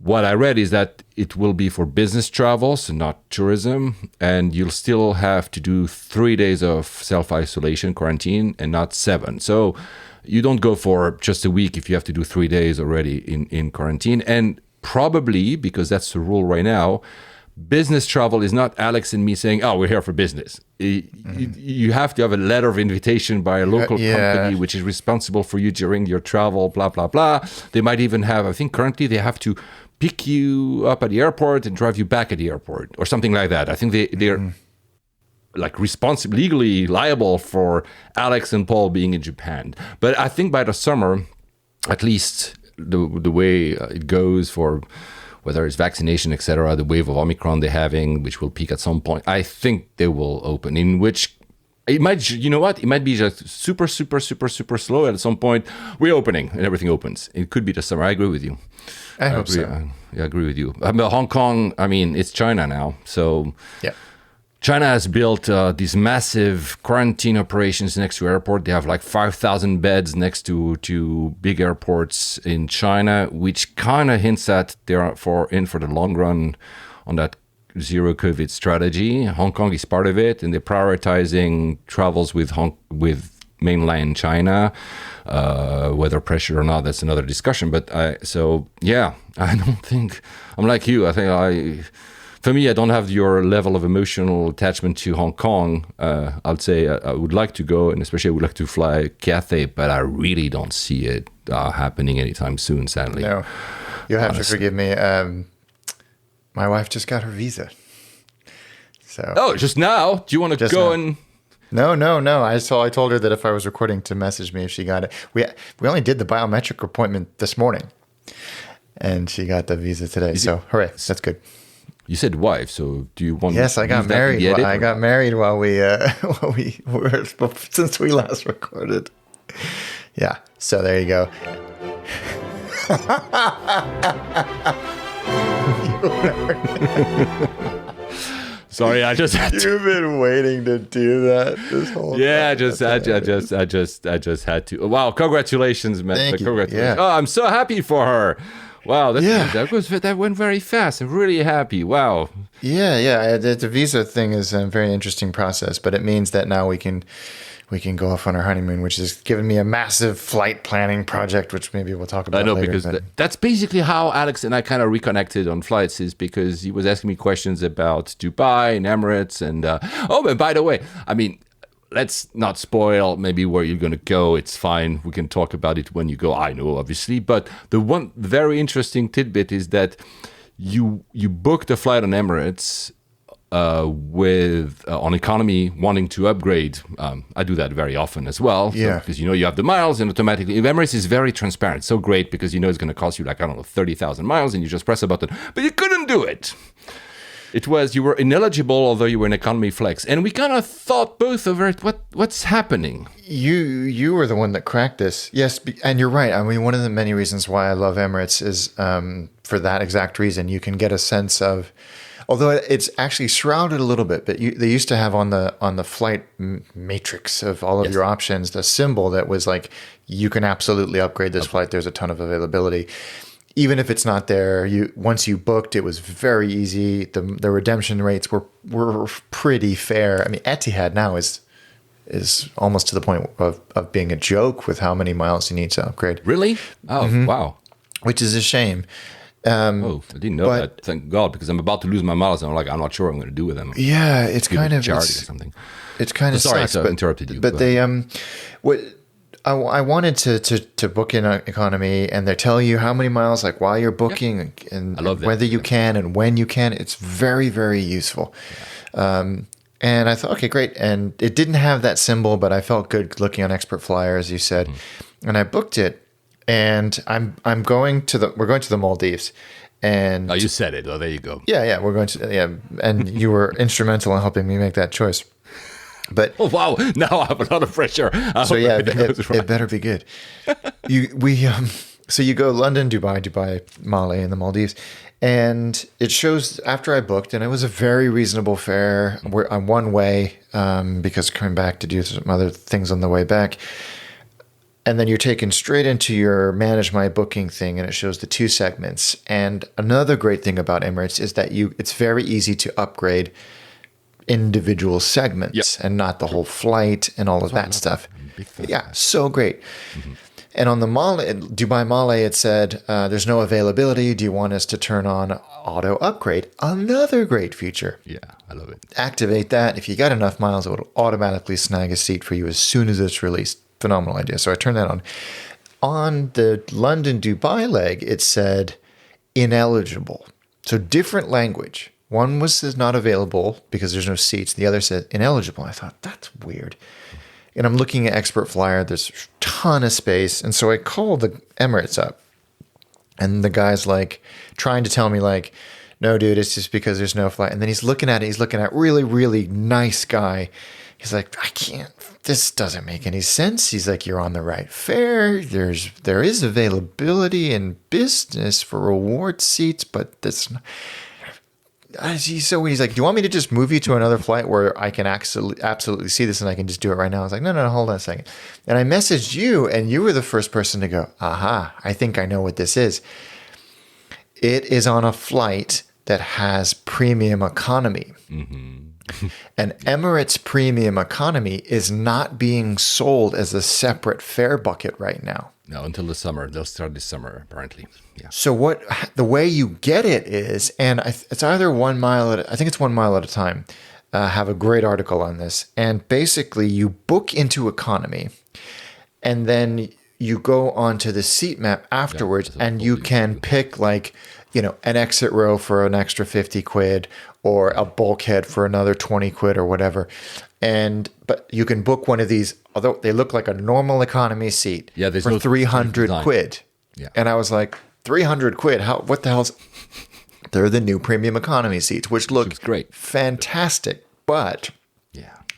What I read is that it will be for business travel, so not tourism, and you'll still have to do 3 days of self-isolation, quarantine, and not 7. So you don't go for just a week if you have to do 3 days already in quarantine. And probably, because that's the rule right now, business travel is not Alex and me saying, oh, we're here for business. You have to have a letter of invitation by a local company, which is responsible for you during your travel, blah, blah, blah. They might even have, I think currently they have to pick you up at the airport and drive you back at the airport or something like that. I think they're like legally liable for Alex and Paul being in Japan. But I think by the summer, at least the way it goes for whether it's vaccination, etc., the wave of Omicron they're having, which will peak at some point, I think they will open, in which it might, it might be just super, super, super, super slow. At some point, we're opening and everything opens. It could be the summer. I agree with you. I hope so. I agree with you. Hong Kong, it's China now. So yeah. China has built these massive quarantine operations next to airport. They have like 5,000 beds next to big airports in China, which kind of hints at they're in for the long run on that zero COVID strategy. Hong Kong is part of it, and they're prioritizing travels with mainland China. Whether pressure or not, that's another discussion. But I don't think I'm like you. I think for me, I don't have your level of emotional attachment to Hong Kong. I'd say I would like to go, and especially I would like to fly Cathay, but I really don't see it happening anytime soon, sadly. No, you'll have to forgive me. My wife just got her visa. So. Just now? Do you want to go and... No. I told her that if I was recording to message me if she got it. We only did the biometric appointment this morning, and she got the visa today. So hooray, that's good. You said wife, so do you want? Yes, I got married. I got married while we were since we last recorded. Yeah, so there you go. Sorry, I just had You've been waiting to do that this whole time. Yeah, I just had to. Wow, congratulations, man. Thank you. Congratulations. Yeah. Oh, I'm so happy for her. Wow, that went very fast. I'm really happy. Wow. Yeah. The visa thing is a very interesting process, but it means that now we can go off on our honeymoon, which has given me a massive flight planning project, which maybe we'll talk about later. Because that's basically how Alex and I kind of reconnected on flights, is because he was asking me questions about Dubai and Emirates. And, but by the way, let's not spoil maybe where you're going to go. It's fine. We can talk about it when you go. I know, obviously. But the one very interesting tidbit is that you booked a flight on Emirates on economy, wanting to upgrade. I do that very often as well. Yeah. Because you have the miles, and automatically, Emirates is very transparent. So great, because it's going to cost you 30,000 miles, and you just press a button. But you couldn't do it. It was, you were ineligible, although you were in economy flex. And we kind of thought both over it, what's happening? You were the one that cracked this. Yes, and you're right. I mean, one of the many reasons why I love Emirates is for that exact reason. You can get a sense of, although it's actually shrouded a little bit, but they used to have on the flight matrix of all of your options, the symbol that was like, you can absolutely upgrade this flight. There's a ton of availability. Even if it's not there, once you booked, it was very easy. The redemption rates were pretty fair. I mean, Etihad now is almost to the point of being a joke with how many miles you need to upgrade. Really? Oh, wow. Which is a shame. I didn't know that. Thank God, because I'm about to lose my miles, and I'm not sure what I'm going to do with them. Yeah, it's kind of charity or something. It's kind of sorry, sucks, so I interrupted you. But they I wanted to book in economy, and they tell you how many miles, like while you're booking, and whether you can and when you can. It's very, very useful. Yeah. And I thought, okay, great. And it didn't have that symbol, but I felt good looking on Expert Flyer, as you said, and I booked it. And we're going to the Maldives. And you said it. Oh, there you go. Yeah, we're going to. Yeah, and you were instrumental in helping me make that choice. But wow, now I have a lot of pressure. So yeah, it better be good. So you go London, Dubai, Mali, and the Maldives, and it shows after I booked, and it was a very reasonable fare. I'm one way because coming back to do some other things on the way back. And then you're taken straight into your manage my booking thing, and it shows the 2 segments. And another great thing about Emirates is that it's very easy to upgrade individual segments and not the whole flight and all of that stuff. Yeah, so great. Mm-hmm. And on the Dubai Mali, it said, there's no availability. Do you want us to turn on auto upgrade? Another great feature. Yeah, I love it. Activate that. If you got enough miles, it will automatically snag a seat for you as soon as it's released. Phenomenal idea. So I turned that on. On the London Dubai leg, it said ineligible. So different language. One says not available because there's no seats. The other said ineligible. I thought, that's weird. And I'm looking at Expert Flyer. There's a ton of space. And so I called the Emirates up. And the guy's like trying to tell me like, no, dude, it's just because there's no flight. And then he's looking at really, really nice guy. He's like, I can't. This doesn't make any sense. He's like, you're on the right fare. There is availability in business for reward seats, but that's not. So he's like, do you want me to just move you to another flight where I can absolutely see this and I can just do it right now? I was like, no, hold on a second. And I messaged you, and you were the first person to go, aha, I think I know what this is. It is on a flight that has premium economy. Mm-hmm. And Emirates Premium Economy is not being sold as a separate fare bucket right now. No, until the summer. They'll start this summer, apparently. Yeah. So the way you get it is, and it's either 1 mile I think it's 1 mile at a time. Have a great article on this. And basically you book into economy, and then you go onto the seat map afterwards, and you can pick like, an exit row for an extra 50 quid or a bulkhead for another 20 quid or whatever. But you can book one of these, although they look like a normal economy seat, for 300 quid. Yeah. And I was like, 300 quid? What the hell's... They're the new premium economy seats, which look great, fantastic. But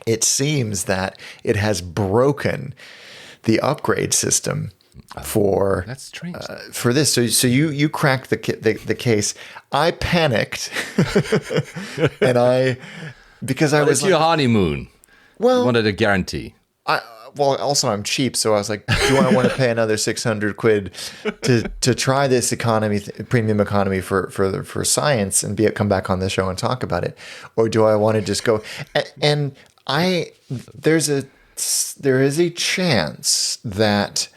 it seems that it has broken the upgrade system for that's strange for this. So you cracked the case. I panicked, and because I was your honeymoon. Well, you wanted a guarantee. Also I'm cheap, so I was like, do I want to pay another 600 quid to try this premium economy for science and come back on the show and talk about it, or do I want to just go? And there is a chance that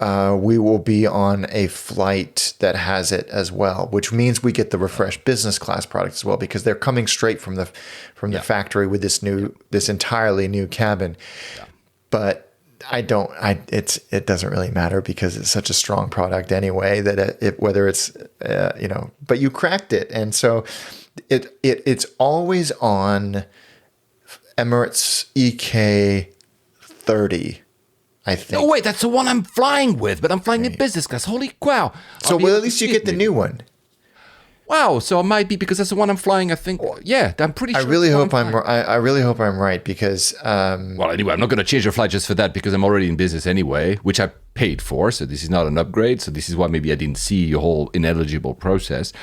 we will be on a flight that has it as well, which means we get the refreshed business class product as well, because they're coming straight from the factory with this entirely new cabin. Yeah. But it doesn't really matter because it's such a strong product anyway that whether it's but you cracked it, and so it's always on Emirates EK 30. I think. No, wait, that's the one I'm flying with, but I'm flying in business class. Holy cow. So, at least you get the new one. Wow, so it might be because that's the one I'm flying. I think, I'm pretty sure. I really hope I really hope I'm right because. Well, anyway, I'm not going to change your flight just for that because I'm already in business anyway, which I paid for. So this is not an upgrade. So this is why maybe I didn't see your whole ineligible process.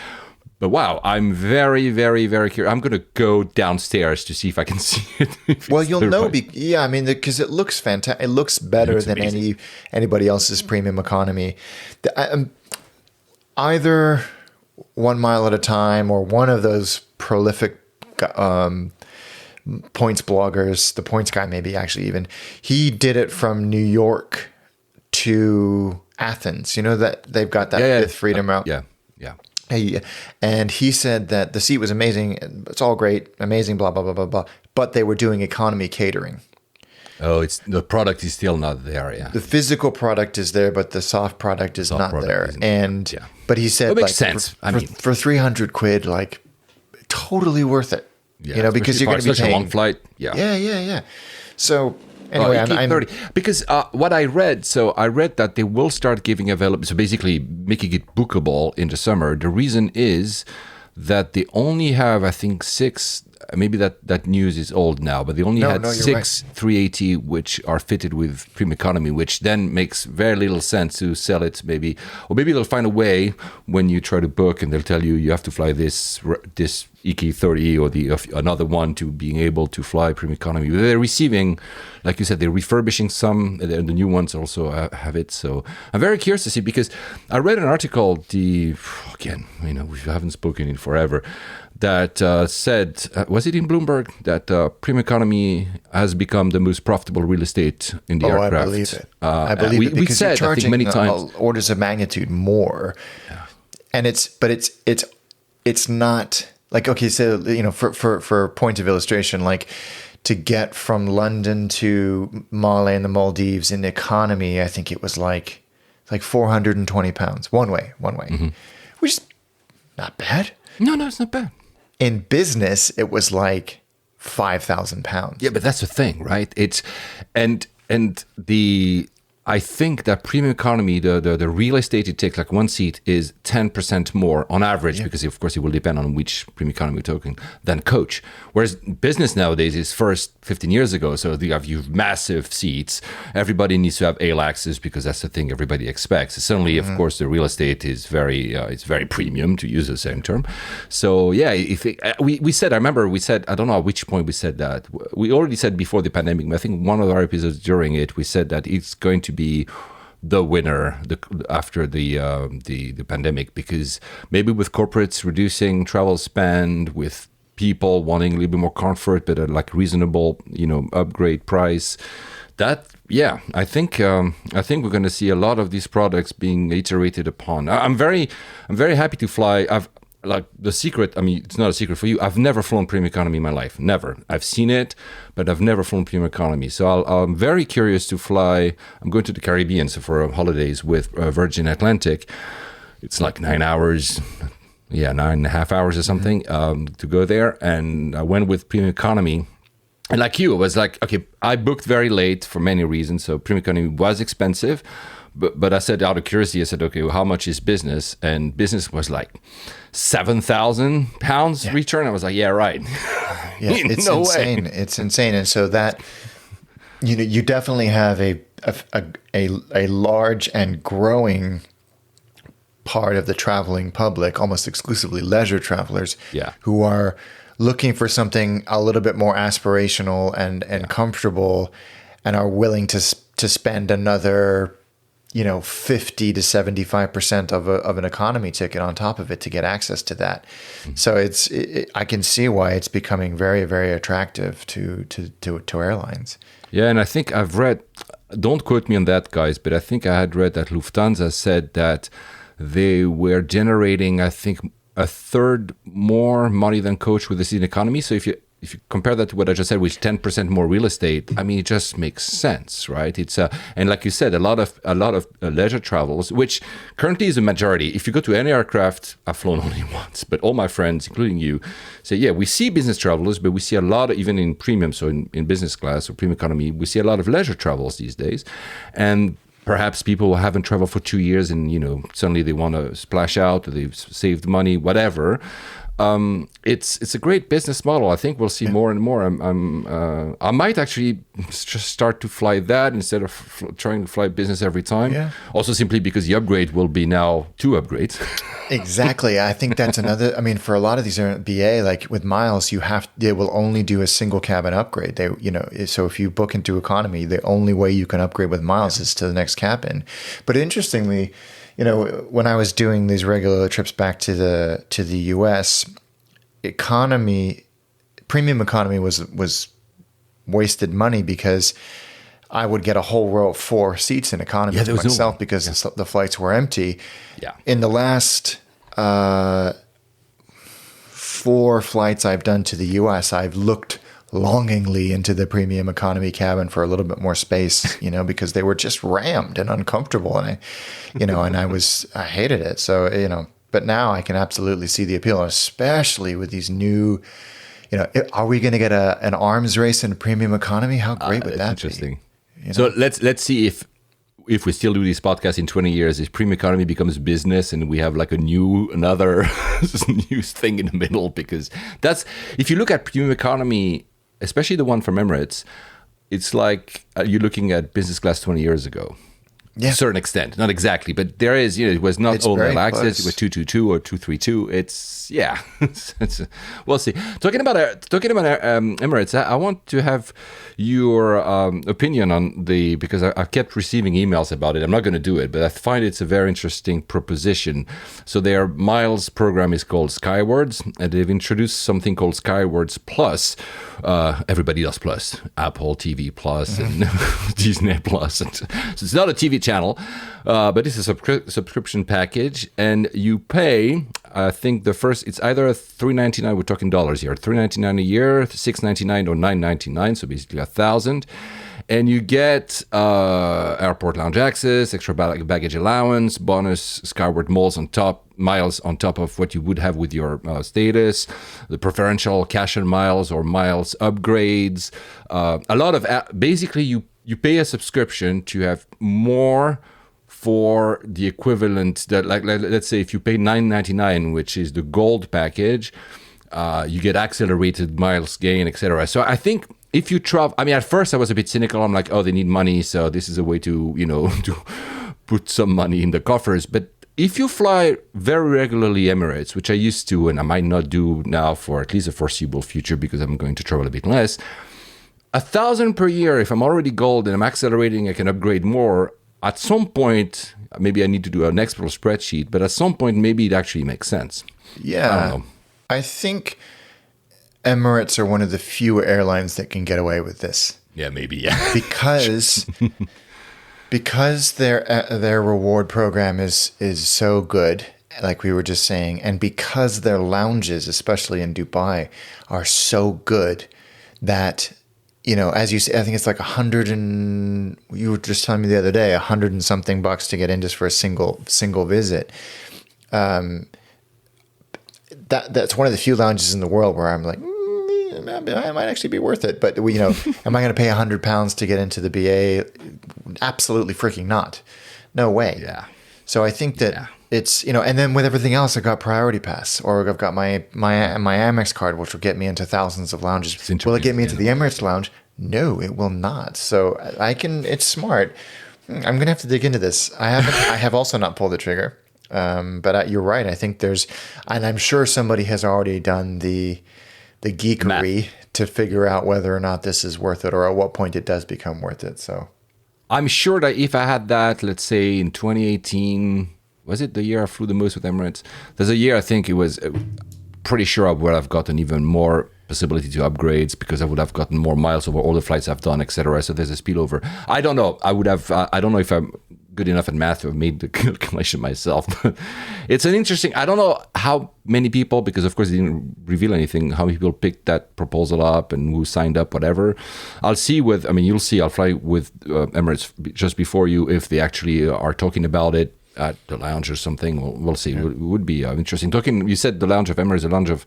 But wow, I'm very, very, very curious. I'm going to go downstairs to see if I can see it. Well, you'll know. Because it looks fantastic. It looks better than anybody else's premium economy. Either 1 mile at a time or one of those prolific points bloggers, the points guy maybe actually even, he did it from New York to Athens. You know that they've got that fifth freedom route. Yeah. And he said that the seat was amazing. It's all great, amazing, blah, blah, blah, blah, blah. But they were doing economy catering. Oh, the product is still not there. Yeah, the physical product is there, but the soft product is not there. But he said, it makes sense. For 300 quid, like totally worth it. Yeah, because you're going to be paying a long flight. Yeah. So anyway, I'm 30 because what I read that they will start giving available. So basically, making it bookable in the summer. The reason is that they only have, I think, 6. Maybe that news is old now, but they only had 6 380 which are fitted with premium economy, which then makes very little sense to sell it. Maybe they'll find a way when you try to book, and they'll tell you have to fly this EK30 or another one to being able to fly premium economy. They're receiving, like you said, they're refurbishing some. The new ones also have it. So I'm very curious to see, because I read an article. We haven't spoken in forever. That said, was it in Bloomberg, that premium economy has become the most profitable real estate in the aircraft? I believe it. I believe it because you're charging many times orders of magnitude more, and it's not like, okay, so for point of illustration, like to get from London to Male and the Maldives in economy, I think it was like £420 one way, which is not bad. No, it's not bad. In business, it was like £5,000. Yeah, but that's the thing, right? It's I think that premium economy, the real estate it takes, like one seat, is 10% more on average, because of course it will depend on which premium economy we're talking, than coach. Whereas business nowadays is first 15 years ago, so you have massive seats. Everybody needs to have ALAXs because that's the thing everybody expects. Suddenly, of course, the real estate is it's very premium, to use the same term. So yeah, we said, I remember we said, I don't know at which point we said that. We already said before the pandemic, but I think one of our episodes during it, we said that it's going to be the winner after the pandemic, because maybe with corporates reducing travel spend, with people wanting a little bit more comfort but at like reasonable upgrade price, that I think we're going to see a lot of these products being iterated upon. I'm very happy to fly. Like the secret, I mean, it's not a secret for you. I've never flown premium economy in my life. Never. I've seen it, but I've never flown premium economy. So I'm very curious to fly. I'm going to the Caribbean, so for holidays with Virgin Atlantic. It's like 9 hours, 9.5 hours or something to go there. And I went with premium economy. And like you, it was like, okay, I booked very late for many reasons. So premium economy was expensive. But I said, out of curiosity, I said, okay, well, how much is business? And business was like £7,000 return. I was like, yeah, right. Yeah, it's insane. Way. It's insane. And so that, you definitely have a large and growing part of the traveling public, almost exclusively leisure travelers, who are looking for something a little bit more aspirational and comfortable, and are willing to spend another 50 to 75% of an economy ticket on top of it to get access to that. So I can see why it's becoming very, very attractive to airlines. Yeah, and I think I've read, don't quote me on that, guys, but I think I had read that Lufthansa said that they were generating, I think, a third more money than coach with the seat economy. So if you compare that to what I just said, which 10% more real estate, I mean, it just makes sense, right? It's and like you said, a lot of leisure travels, which currently is a majority. If you go to any aircraft, I've flown only once, but all my friends, including you, say, yeah, we see business travelers, but we see a lot of, even in premium, so in business class or premium economy, we see a lot of leisure travels these days. And perhaps people who haven't traveled for 2 years and, suddenly they want to splash out, or they've saved money, whatever. It's a great business model. I think we'll see more and more. I might actually just start to fly that instead of trying to fly business every time. Yeah. Also, simply because the upgrade will be now 2 upgrades. Exactly. I think that's another. I mean, for a lot of these BA, like with miles, they will only do a single cabin upgrade. So if you book into economy, the only way you can upgrade with miles is to the next cabin. But interestingly, when I was doing these regular trips back to the US, premium economy was wasted money because I would get a whole row of 4 seats in economy to myself because the flights were empty. Yeah. In the last 4 flights I've done to the US, I've looked longingly into the premium economy cabin for a little bit more space, because they were just rammed and uncomfortable, and I hated it. So, but now I can absolutely see the appeal, especially with these new, are we going to get an arms race in premium economy? How great would that interesting. be? So let's see if we still do this podcast in 20 years, if premium economy becomes business and we have like another new thing in the middle, because if you look at premium economy, especially the one from Emirates, it's like you're looking at business class 20 years ago. Yeah. To a certain extent. Not exactly, but there is, it was not all rail access. It was 222 or 232. We'll see. Talking about Emirates, I want to have your opinion on because I kept receiving emails about it. I'm not going to do it, but I find it's a very interesting proposition. So their miles program is called Skywards, and they've introduced something called Skywards Plus. Everybody does Plus. Apple TV Plus and Disney Plus. So it's not a TV channel, but it's a subscription package, and you pay, I think it's either $399, we're talking dollars here, $399 a year, $699 or $999, so basically $1,000, and you get airport lounge access, extra baggage allowance, bonus Skyward miles on top of what you would have with your status, the preferential cash and miles or miles upgrades, a lot of basically you pay a subscription to have more for the equivalent that, like let's say if you pay $9.99, which is the gold package, you get accelerated miles gain, etc. So I think if you travel, I mean, at first I was a bit cynical. I'm like, oh, they need money, so this is a way to to put some money in the coffers. But if you fly very regularly Emirates, which I used to, and I might not do now for at least a foreseeable future because I'm going to travel a bit less, $1,000 per year, if I'm already gold and I'm accelerating, I can upgrade more. At some point, maybe I need to do an Excel spreadsheet, but at some point, maybe it actually makes sense. Yeah. I don't know. I think Emirates are one of the few airlines that can get away with this. Yeah, maybe, yeah. Because their reward program is so good, like we were just saying, and because their lounges, especially in Dubai, are so good that, as you say, I think it's like you were just telling me the other day, $100 and something bucks to get in just for a single visit. That's one of the few lounges in the world where I'm like, it might actually be worth it. But am I going to pay £100 to get into the BA? Absolutely freaking not. No way. Yeah. So I think that it's, and then with everything else, I got Priority Pass, or I've got my Amex card, which will get me into thousands of lounges. Will it get me into the Emirates lounge? No, it will not. So it's smart. I'm going to have to dig into this. I have also not pulled the trigger. But you're right. I think and I'm sure somebody has already done the geekery to figure out whether or not this is worth it, or at what point it does become worth it. So I'm sure that if I had that, let's say in 2018, was it the year I flew the most with Emirates? There's a year I think it was pretty sure I would have gotten even more possibility to upgrades because I would have gotten more miles over all the flights I've done, etc. So there's a spillover. I don't know. I would have. I don't know if I'm good enough at math to have made the calculation myself. But it's an interesting. I don't know how many people, because of course they didn't reveal anything, how many people picked that proposal up and who signed up, whatever. I'll see you'll see. I'll fly with Emirates just before you if they actually are talking about it at the lounge or something. We'll see. Yeah. It would be interesting. Talking. You said the lounge of Emirates, the lounge of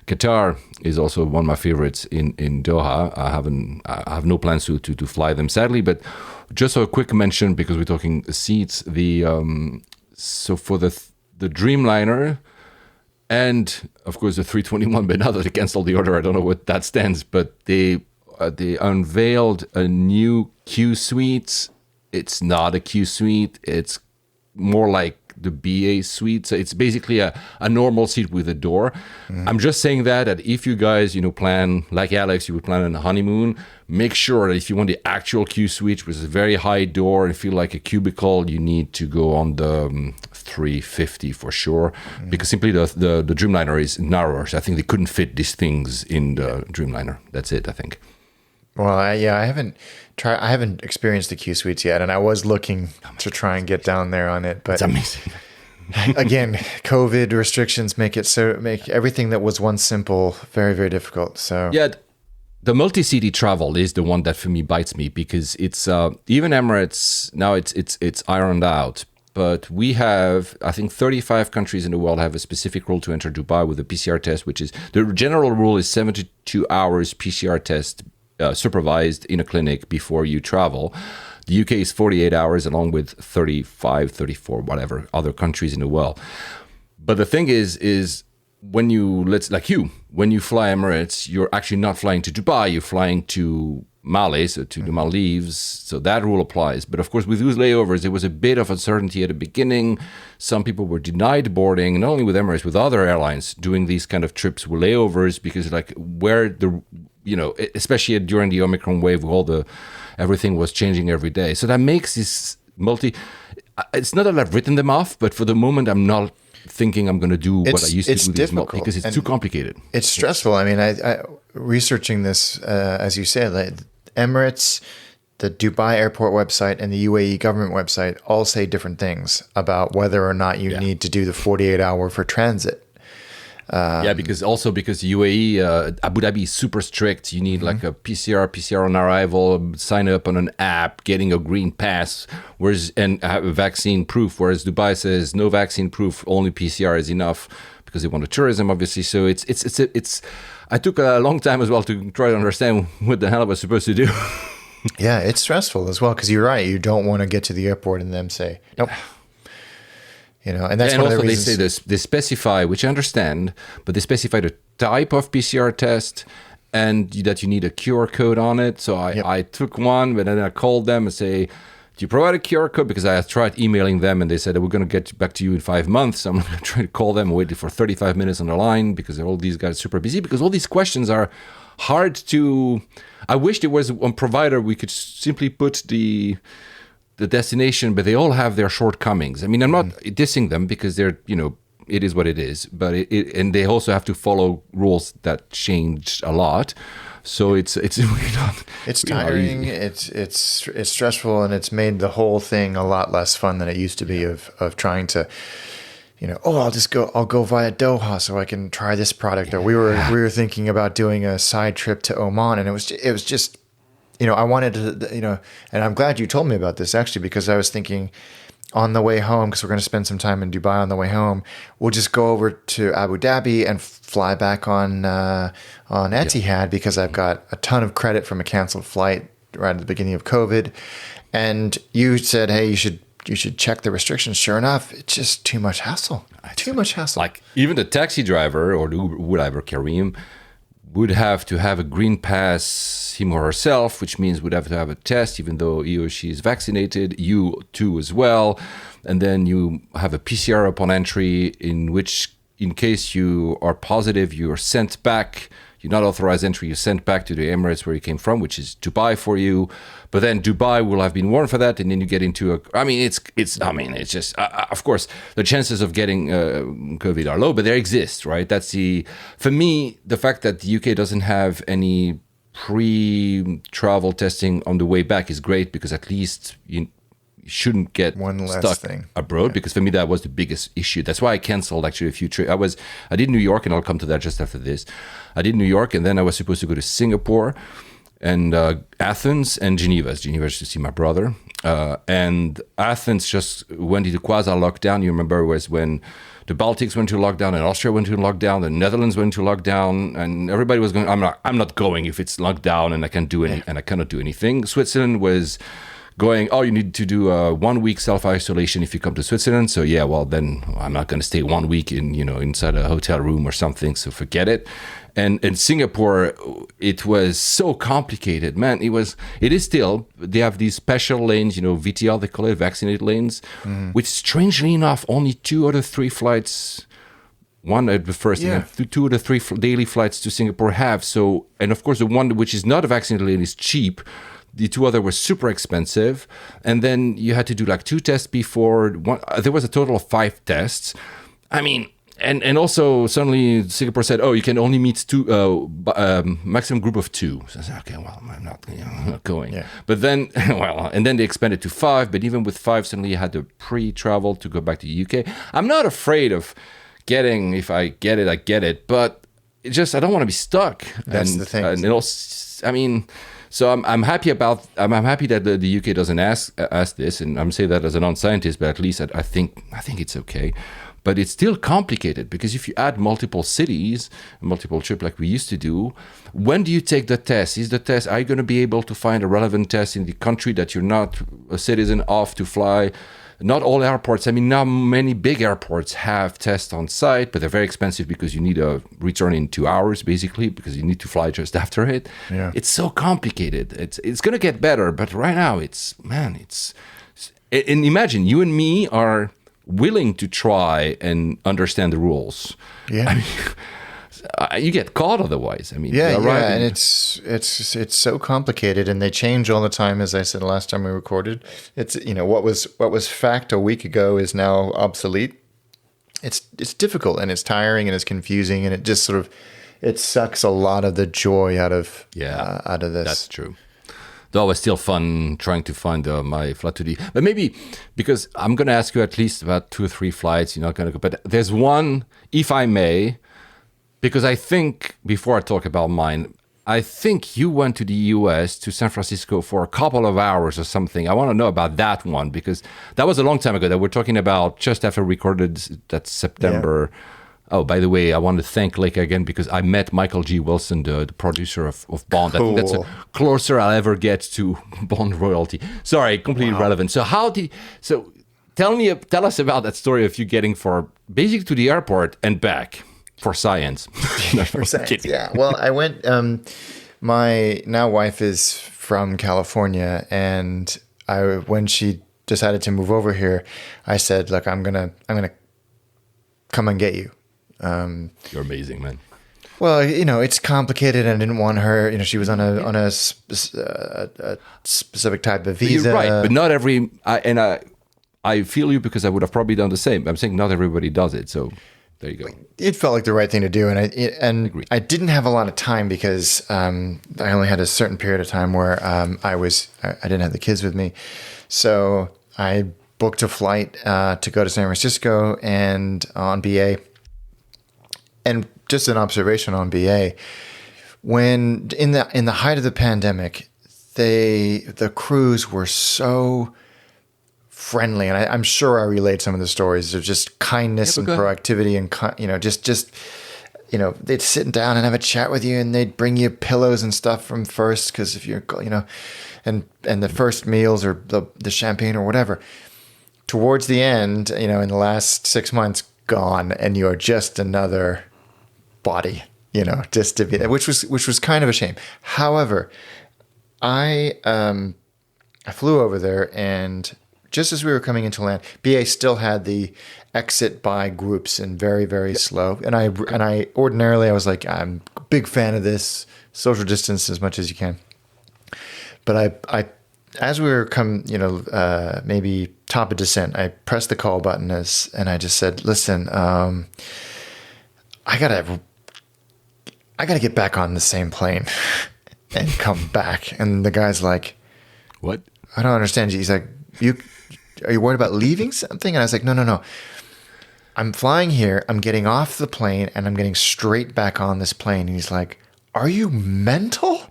Qatar is also one of my favorites in Doha. I have no plans to fly them, sadly, but just a quick mention, because we're talking seats, so for the Dreamliner and of course the 321, but now that they canceled the order, I don't know what that stands, but they unveiled a new Q suite. It's not a Q suite, it's more like the BA suite. So it's basically a normal seat with a door. I'm just saying that if you guys, plan, like Alex, you would plan on a honeymoon, make sure that if you want the actual Q suite with a very high door and feel like a cubicle, you need to go on the 350 for sure, because simply the Dreamliner is narrower. So I think they couldn't fit these things in the Dreamliner. That's it, I think. Well, I haven't experienced the Q suites yet, and I was looking to try and get down there on it, but it's amazing. Again, COVID restrictions make everything that was once simple very, very difficult. So yeah, the multi-city travel is the one that for me bites me, because it's even Emirates now it's ironed out. But we have, I think, 35 countries in the world have a specific rule to enter Dubai with a PCR test, which is the general rule is 72 hours PCR test. Supervised in a clinic before you travel. The UK is 48 hours, along with 35, 34, whatever other countries in the world. But the thing is when you fly Emirates, you're actually not flying to Dubai, you're flying to Mali, so to the Maldives. So that rule applies. But of course, with those layovers, there was a bit of uncertainty at the beginning. Some people were denied boarding, not only with Emirates, with other airlines doing these kind of trips with layovers, because especially during the Omicron wave, everything was changing every day. So that makes this it's not that I've written them off, but for the moment, I'm not thinking I'm going to do what I used to do because it's too complicated. It's stressful. I mean, I researching this, as you said, Emirates, the Dubai airport website, and the UAE government website all say different things about whether or not you need to do the 48-hour for transit. Because UAE, Abu Dhabi is super strict. You need like a PCR on arrival, sign up on an app, getting a green pass, and have a vaccine proof. Whereas Dubai says no vaccine proof, only PCR is enough, because they want the tourism, obviously. So it's. I took a long time as well to try to understand what the hell I was supposed to do. Yeah, it's stressful as well, because you're right. You don't want to get to the airport and them say nope. And that's one of the reasons. They say they specify, which I understand, but they specify the type of PCR test and that you need a QR code on it. So I took one, but then I called them and say, do you provide a QR code? Because I tried emailing them and they said, we're going to get back to you in 5 months. I'm going to try to call them and wait for 35 minutes on the line, because all these guys are super busy, because all these questions are hard to... I wish there was one provider we could simply put the destination, but they all have their shortcomings. I mean, I'm not dissing them, because they're, it is what it is, but and they also have to follow rules that changed a lot. So it's tiring, it's stressful, and it's made the whole thing a lot less fun than it used to be of trying to, I'll go via Doha so I can try this product. Or we were thinking about doing a side trip to Oman, and it was just I wanted to, and I'm glad you told me about this, actually, because I was thinking on the way home, because we're going to spend some time in Dubai on the way home, we'll just go over to Abu Dhabi and fly back on Etihad, because I've got a ton of credit from a canceled flight right at the beginning of COVID. And you said, hey, you should check the restrictions. Sure enough, it's just too much hassle. Too much hassle. Like even the taxi driver or the Uber, whatever, Kareem, would have to have a green pass, him or herself, which means would have to have a test, even though he or she is vaccinated, you too as well. And then you have a PCR upon entry, in which, in case you are positive, you are sent back. You're not authorized entry, you're sent back to the Emirates where you came from, which is Dubai for you. But then Dubai will have been warned for that, and then you get into it's just, of course, the chances of getting COVID are low, but they exist, right? For me, the fact that the UK doesn't have any pre-travel testing on the way back is great, because at least you shouldn't get stuck abroad, because for me that was the biggest issue. That's why I canceled actually a few trips. I did New York, and I'll come to that just after this. I did New York, and then I was supposed to go to Singapore and Athens and Geneva to see my brother. And Athens just went into quasi lockdown. You remember was when the Baltics went to lockdown and Austria went to lockdown, the Netherlands went to lockdown, and everybody was going, I'm not going if it's locked down and I can't do and I cannot do anything. Switzerland was going, oh, you need to do a 1 week self-isolation if you come to Switzerland. So yeah, well then I'm not going to stay 1 week inside a hotel room or something. So forget it. And in Singapore, it was so complicated, man. It is still. They have these special lanes, VTL, they call it, vaccinated lanes, which strangely enough, only 2 out of 3 flights, one at the first, and then 2 out of 3 daily flights to Singapore have. So, and of course, the one which is not a vaccinated lane is cheap. The 2 other were super expensive. And then you had to do like 2 tests before. There was a total of 5 tests. I mean, And also suddenly Singapore said, oh, you can only meet 2, maximum group of 2. So I said, okay, well, I'm not going. Yeah. But then, and then they expanded to 5. But even with 5, suddenly you had to pre-travel to go back to the UK. I'm not afraid of getting, if I get it, I get it. But I don't want to be stuck. That's the thing. And also, I mean, so I'm happy that the UK doesn't ask this, and I'm saying that as a non-scientist, but at least I think it's okay. But it's still complicated because if you add multiple cities, multiple trips like we used to do, when do you take the test? Are you going to be able to find a relevant test in the country that you're not a citizen of to fly? Not all airports. I mean, not many big airports have tests on site, but they're very expensive because you need a return in 2 hours, basically, because you need to fly just after it. Yeah. It's so complicated. It's going to get better, but right now and imagine you and me are willing to try and understand the rules. Yeah. I mean, you get caught otherwise. I mean, and it's so complicated, and they change all the time. As I said last time we recorded, it's what was fact a week ago is now obsolete. It's difficult, and it's tiring, and it's confusing, and it just sort of it sucks a lot of the joy out of this. That's true. Though it was still fun trying to find my flight to but maybe because I'm going to ask you at least about 2 or 3 flights, you're not going to go. But there's one, if I may, because I think before I talk about mine, I think you went to the US to San Francisco for a couple of hours or something. I want to know about that one because that was a long time ago that we're talking about just after recorded that September. Yeah. Oh, by the way, I want to thank Lake again because I met Michael G. Wilson, the producer of Bond. Cool. I think that's the closer I'll ever get to Bond royalty. Sorry, completely irrelevant. So tell us about that story of you getting basically to the airport and back for science. For science, yeah. Well, I went. My now wife is from California, and when she decided to move over here, I said, "Look, I'm gonna come and get you." You're amazing, man. Well, it's complicated, and I didn't want her. She was on a specific type of visa. You're right, but not every. I feel you because I would have probably done the same. I'm saying not everybody does it, so there you go. It felt like the right thing to do, and I didn't have a lot of time because I only had a certain period of time where I didn't have the kids with me, so I booked a flight to go to San Francisco and on BA. And just an observation on BA, when in the height of the pandemic, the crews were so friendly, and I'm sure I relayed some of the stories of just kindness and proactivity, and they'd sit down and have a chat with you, and they'd bring you pillows and stuff from first because if you're and the first meals or the champagne or whatever. Towards the end, in the last 6 months, gone, and you're just another body, just to be there, which was kind of a shame. However, I flew over there, and just as we were coming into land, BA still had the exit by groups and very, very slow. And I ordinarily I was like, I'm a big fan of this, social distance as much as you can. But I as we were maybe top of descent, I pressed the call button and I just said, listen, I gotta get back on the same plane and come back. And the guy's like, what? I don't understand you. He's like, are you worried about leaving something? And I was like, no. I'm flying here. I'm getting off the plane and I'm getting straight back on this plane. And he's like, are you mental?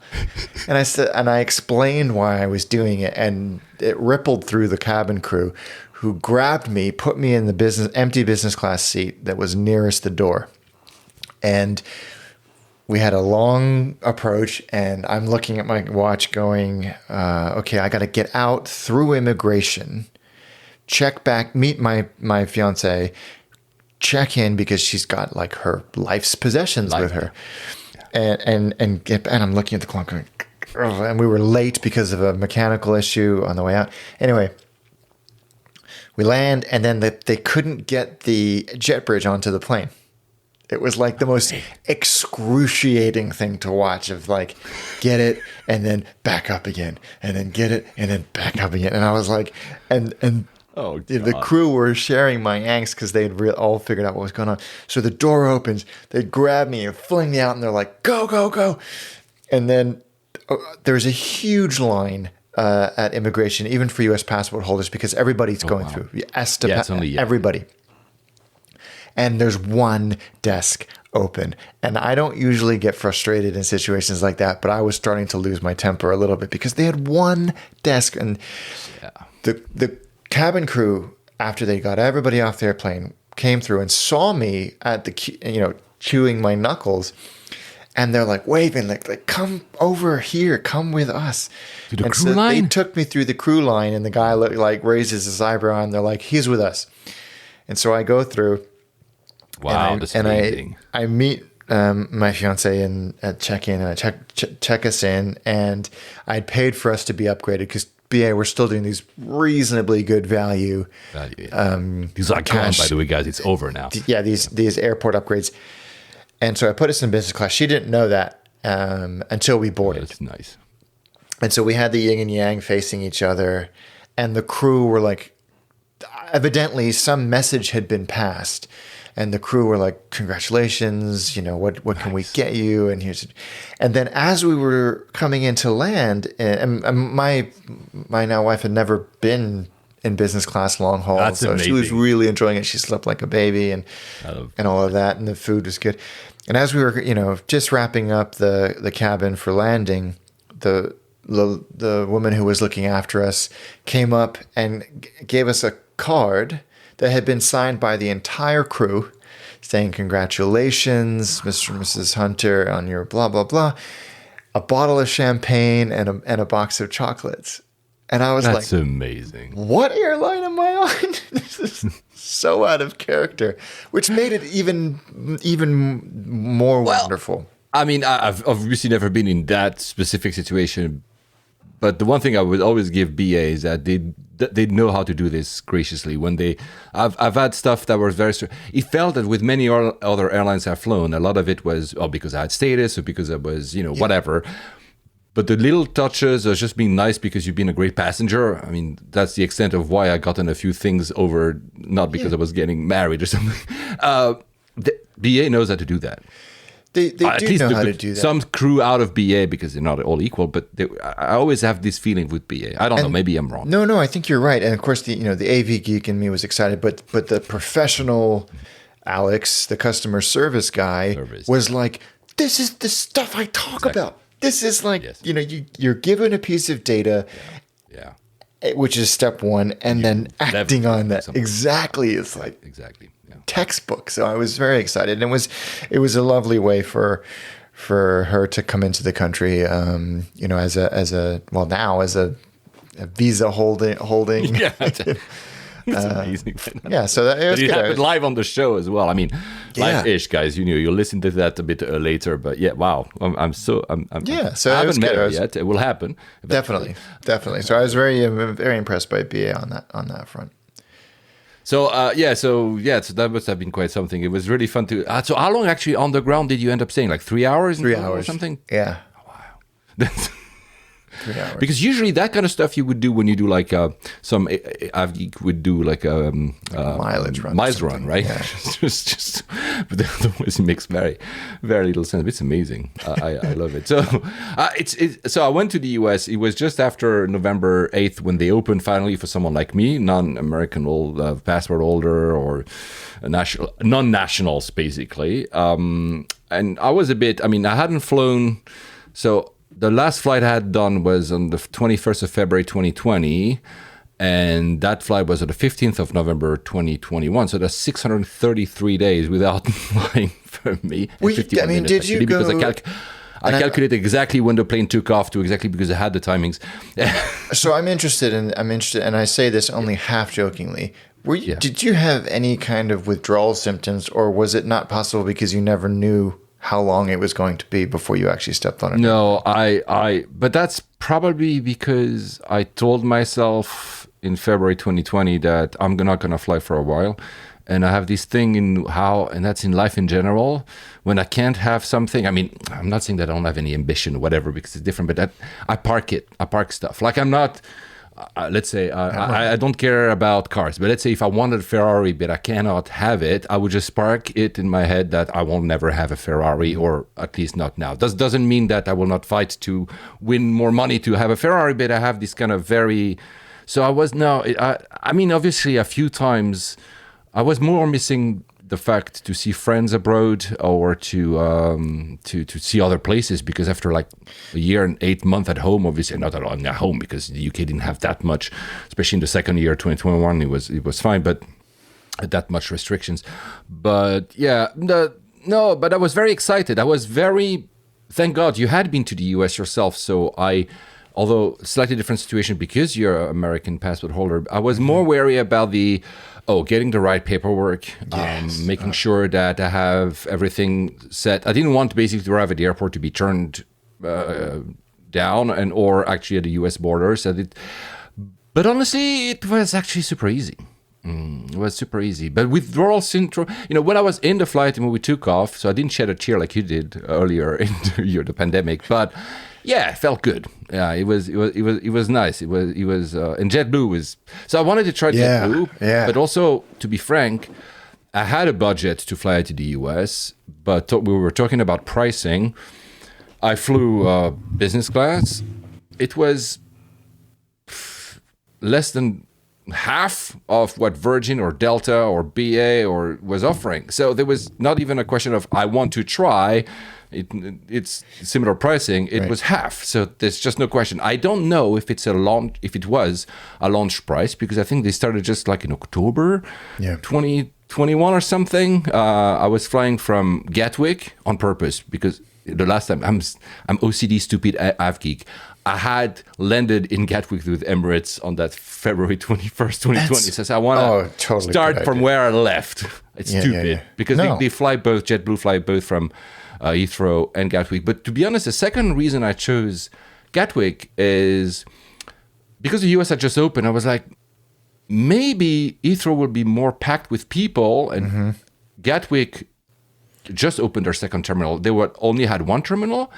And I said, and I explained why I was doing it. And it rippled through the cabin crew, who grabbed me, put me in the empty business class seat that was nearest the door. And we had a long approach, and I'm looking at my watch going, okay, I got to get out through immigration, check back, meet my fiance, check in because she's got like her life's possessions with her. Yeah. And I'm looking at the clock going, oh, and we were late because of a mechanical issue on the way out. Anyway, we land, and then they couldn't get the jet bridge onto the plane. It was like the most excruciating thing to watch of like, get it and then back up again and then get it and then back up again. And I was like, and the crew were sharing my angst because they had all figured out what was going on. So the door opens, they grab me and fling me out, and they're like, go, go, go. And then there's a huge line at immigration, even for U.S. passport holders, because everybody's going through. Everybody. And there's one desk open. And I don't usually get frustrated in situations like that, but I was starting to lose my temper a little bit because they had one desk. And the cabin crew, after they got everybody off the airplane, came through and saw me at chewing my knuckles. And they're like waving, like come over here, come with us. To the crew line? They took me through the crew line, and the guy like raises his eyebrow, and they're like, he's with us. And so I go through. Wow, that's amazing. I meet my fiance at check-in, and I check us in, and I'd paid for us to be upgraded because BA were still doing these reasonably good value. These are gone, by the way, guys. It's over now. Yeah, these airport upgrades. And so I put us in business class. She didn't know that until we boarded. That's nice. And so we had the yin and yang facing each other, and the crew were like, evidently some message had been passed. And the crew were like, congratulations, what can we get you? And then as we were coming into land, and my now wife had never been in business class long haul. That's so amazing. She was really enjoying it. She slept like a baby and all of that. And the food was good. And as we were, just wrapping up the cabin for landing, the woman who was looking after us came up and gave us a card that had been signed by the entire crew saying, congratulations, Mr. and Mrs. Hunter, on your blah, blah, blah, a bottle of champagne and a box of chocolates. And I was That's amazing. What airline am I on? This is so out of character, which made it even more wonderful. I mean, I've obviously never been in that specific situation, but the one thing I would always give BA is that they know how to do this graciously. When I've had stuff that was very. It felt that with many other airlines I've flown, a lot of it was because I had status or because I was whatever. But the little touches of just being nice because you've been a great passenger. I mean, that's the extent of why I gotten a few things over, not because I was getting married or something. BA knows how to do that. They do know how to do that. Some crew out of BA, because they're not all equal, but I always have this feeling with BA. I don't know, maybe I'm wrong. No, I think you're right. And of course, the AV geek in me was excited, but the professional Alex, the customer service guy, was like, this is the stuff I talk about. This is like, you're given a piece of data, which is step one, and then acting on that. Exactly. It's like textbook. So I was very excited. And it was a lovely way for her to come into the country, as a visa holding. Yeah. It's amazing. So it was good. It happened live on the show as well. I mean, live-ish, guys. You'll listen to that a bit later. But wow, I haven't met her yet. It will happen eventually. Definitely. So I was very, very impressed by BA on that front. So that must have been quite something. It was really fun to. So how long actually on the ground did you end up staying? Like 3 hours? 3 hours or something. Yeah. Oh, wow. 3 hours. Because usually that kind of stuff you would do when you do like some would do like a mileage run, right? Yeah. just but the ways it makes very, very little sense. It's amazing. I love it. So so I went to the US. It was just after November 8th when they opened finally for someone like me, non-American passport holder or non-nationals basically. And I was I hadn't flown, so. The last flight I had done was on the 21st of February 2020, And that flight was on the 15th of November 2021. So that's 633 days without flying for me. I mean, did you go... Because I calculated exactly when the plane took off to exactly because I had the timings. So I'm interested, and I say this only half jokingly. Did you have any kind of withdrawal symptoms, or was it not possible because you never knew how long it was going to be before you actually stepped on it? No, but that's probably because I told myself in February 2020 that I'm not going to fly for a while. And I have this thing and that's in life in general, when I can't have something. I mean, I'm not saying that I don't have any ambition or whatever, because it's different, but I park stuff. Like I'm not, let's say, I don't care about cars, but let's say if I wanted a Ferrari, but I cannot have it, I would just park it in my head that I will never have a Ferrari, or at least not now. Doesn't mean that I will not fight to win more money to have a Ferrari, but I have this kind of so I mean, obviously a few times, I was more missing the fact to see friends abroad or to see other places, because after like a year and 8 months at home, obviously not at home, because the UK didn't have that much, especially in the second year, 2021, it was fine, but that much restrictions. But yeah, but I was very excited. Thank God you had been to the US yourself, so although slightly different situation because you're an American passport holder, I was more wary about getting the right paperwork, making sure that I have everything set. I didn't want basically to arrive at the airport to be turned down or actually at the US border. But honestly, it was actually super easy. It was super easy. But withdrawal syndrome, when I was in the flight and when we took off, so I didn't shed a tear like you did earlier in the pandemic, but yeah, it felt good. Yeah, it was nice. It was and JetBlue was. So I wanted to try JetBlue, but also, to be frank, I had a budget to fly to the US, but we were talking about pricing. I flew business class. It was less than half of what Virgin or Delta or BA was offering. So there was not even a question of I want to try. It's similar pricing. It was half, so there's just no question. I don't know if it was a launch price, because I think they started just like in October 2021 or something. I was flying from Gatwick on purpose, because the last time I'm OCD stupid AvGeek. I had landed in Gatwick with Emirates on that February 21st, 2020. So I want to start from where I left. It's stupid because they fly both. JetBlue fly both from Heathrow and Gatwick. But to be honest, the second reason I chose Gatwick is because the US had just opened. I was like, maybe Heathrow will be more packed with people, and Gatwick just opened their second terminal. They only had one terminal,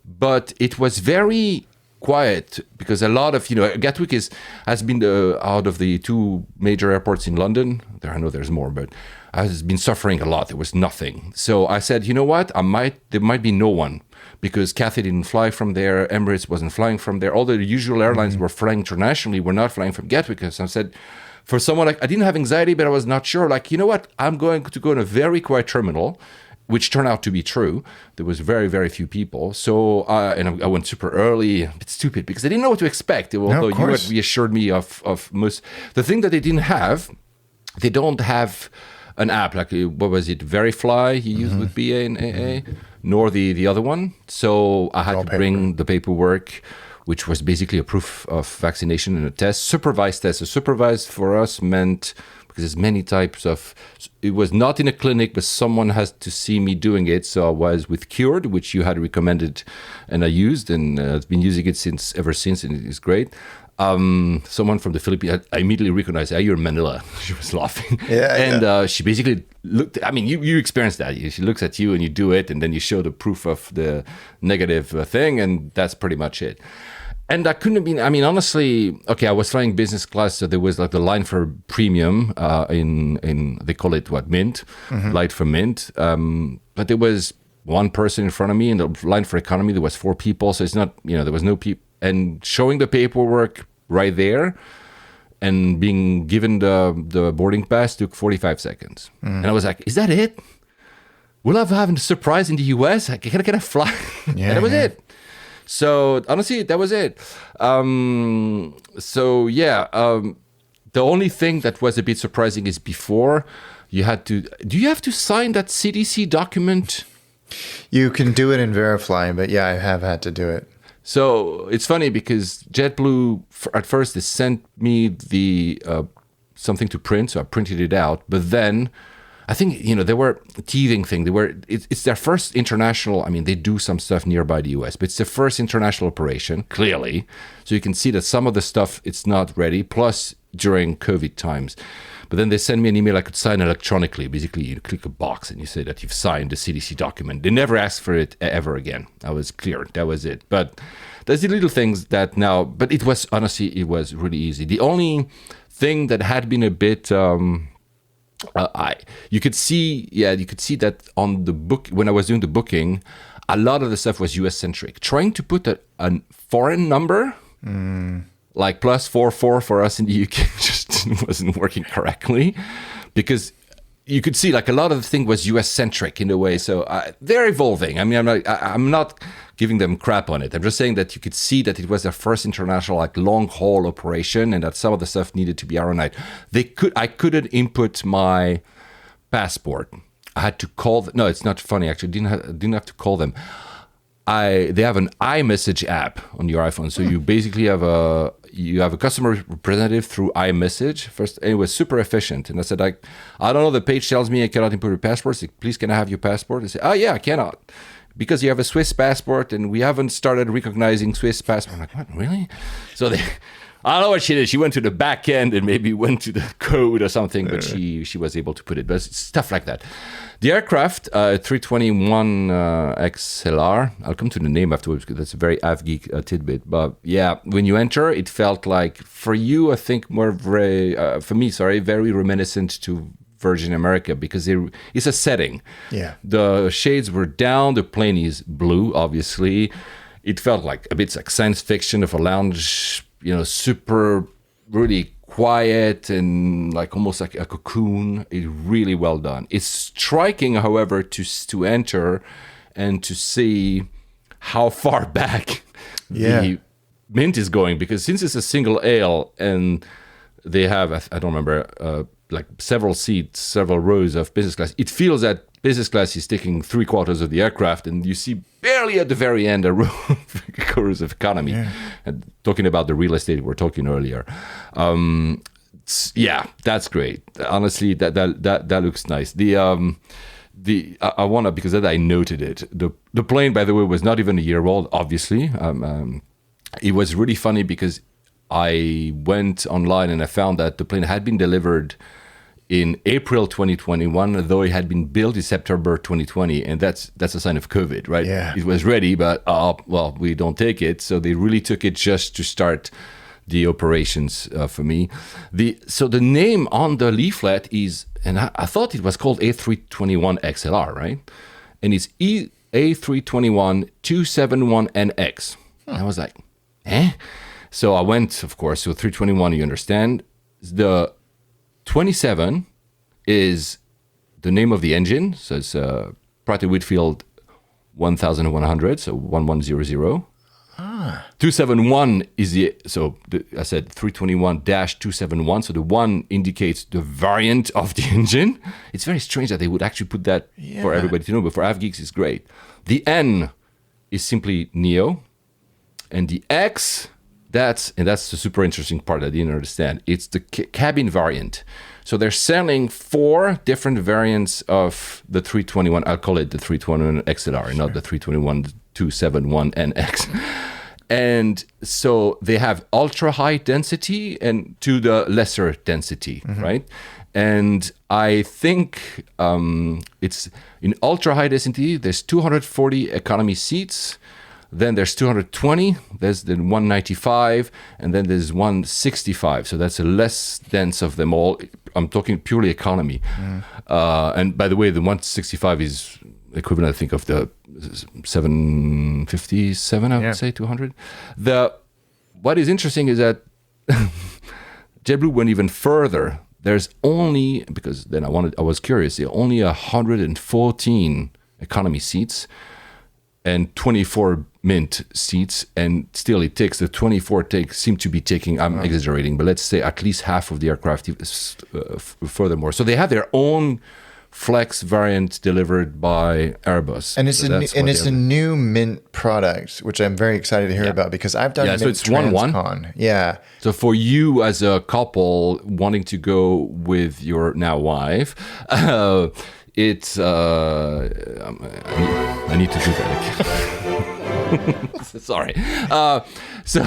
but it was very quiet because a lot of, Gatwick has been out of the two major airports in London. I know there's more, but has been suffering a lot. There was nothing. So I said, you know what? There might be no one, because Cathay didn't fly from there. Emirates wasn't flying from there. All the usual airlines were flying internationally. Were not flying from Gatwick. So I said, for someone like, I didn't have anxiety, but I was not sure. Like, you know what? I'm going to go in a very quiet terminal, which turned out to be true. There was very, very few people. So, and I went super early. It's stupid because I didn't know what to expect. Although you had reassured me of most. The thing that they don't have an app, like, what was it, Verifly you used with BA and AA, nor the other one. So I had to bring the paperwork, which was basically a proof of vaccination and a test, supervised test. So supervised for us meant, because there's many types of, it was not in a clinic, but someone has to see me doing it. So I was with Cured, which you had recommended, and I used, and I've been using it ever since, and it is great. Someone from the Philippines, I immediately recognized, you're in Manila. She was laughing. She basically looked, you experienced that. She looks at you and you do it, and then you show the proof of the negative thing, and that's pretty much it. And that couldn't have been, honestly, okay, I was flying business class, so there was like the line for premium in they call it Mint, light for Mint. But there was one person in front of me, and the line for economy, there was 4 people. So it's not, there was no people. And showing the paperwork right there and being given the boarding pass took 45 seconds. And I was like, is that it? Will I have a surprise in the US? Can I fly? And that was it. So honestly, that was it. The only thing that was a bit surprising is before you had to. Do you have to sign that CDC document? You can do it in Verifly, but yeah, I have had to do it. So it's funny because JetBlue at first they sent me the something to print, so I printed it out. But then I think they were a teething thing. It's their first international. I mean, they do some stuff nearby the US, but it's their first international operation. Clearly, so you can see that some of the stuff it's not ready. Plus during COVID times. But then they send me an email I could sign electronically. Basically, you click a box and you say that you've signed the CDC document. They never asked for it ever again. I was clear. That was it. But there's the little things that now... But it was, honestly, it was really easy. The only thing that had been a bit... you could see that on the book, when I was doing the booking, a lot of the stuff was US-centric. Trying to put a foreign number... like +44 for us in the UK just wasn't working correctly because you could see like a lot of the thing was US-centric in a way. So they're evolving. I mean, I'm not giving them crap on it. I'm just saying that you could see that it was their first international like long-haul operation and that some of the stuff needed to be ironed. I couldn't input my passport. I had to call. No, it's not funny. Actually, didn't have to call them. They have an iMessage app on your iPhone. So you basically have a customer representative through iMessage first, and it was super efficient. And I said, I don't know, the page tells me I cannot input your passport. So please, can I have your passport? They say, oh yeah, I cannot. Because you have a Swiss passport and we haven't started recognizing Swiss passport. I'm like, what, really? So I don't know what she did. She went to the back end and maybe went to the code or something, but she was able to put it. But it's stuff like that. The aircraft, 321 XLR, I'll come to the name afterwards because that's a very AvGeek tidbit. But yeah, when you enter, it felt like, for you, I think very reminiscent to Virgin America because it's a setting. Yeah. The shades were down, the plane is blue, obviously. It felt like a bit like science fiction of a lounge, super, really quiet and like almost like a cocoon. It's really well done. It's striking, however, to enter and to see how far back the Mint is going, because since it's a single aisle and they have, I don't remember, like several seats, several rows of business class, it feels that business class is taking 3/4 of the aircraft, and you see barely at the very end a row of economy. Yeah. And talking about the real estate we were talking earlier, that's great. Honestly, that looks nice. I wanna, because I noted it. The plane, by the way, was not even a year old. Obviously, it was really funny because I went online and I found that the plane had been delivered in April 2021, though it had been built in September 2020, and that's a sign of COVID, right? Yeah. It was ready, but we don't take it. So they really took it just to start the operations for me. So the name on the leaflet is, and I thought it was called A321 XLR, right? And it's A321 271NX. I was like, eh? So I went, of course, so 321, you understand. The 27 is the name of the engine. So it's Pratt & Whitfield 1100, so 1100. 271 is I said 321-271, so the one indicates the variant of the engine. It's very strange that they would actually put that for everybody to know, but for AvGeeks it's great. The N is simply Neo, and the X... That's the super interesting part I didn't understand. It's the cabin variant. So they're selling 4 different variants of the 321. I'll call it the 321 XLR, not the 321 271NX. And so they have ultra high density and to the lesser density, right? And I think it's in ultra high density, there's 240 economy seats. Then there's 220, there's the 195, and then there's 165. So that's a less dense of them all. I'm talking purely economy. And by the way, the 165 is equivalent, I think, of the 757, I would say, 200. What is interesting is that JetBlue went even further. There's only, because then I was curious, there are only 114 economy seats and 24 Mint seats, and still it takes the 24 seem to be taking, I'm exaggerating, but let's say at least half of the aircraft furthermore. So they have their own Flex variant delivered by Airbus. And it's a new Mint product, which I'm very excited to hear about, because I've done Mint so it's Transcon. Yeah. So for you as a couple wanting to go with your now wife, it's I need to do that again. Sorry. So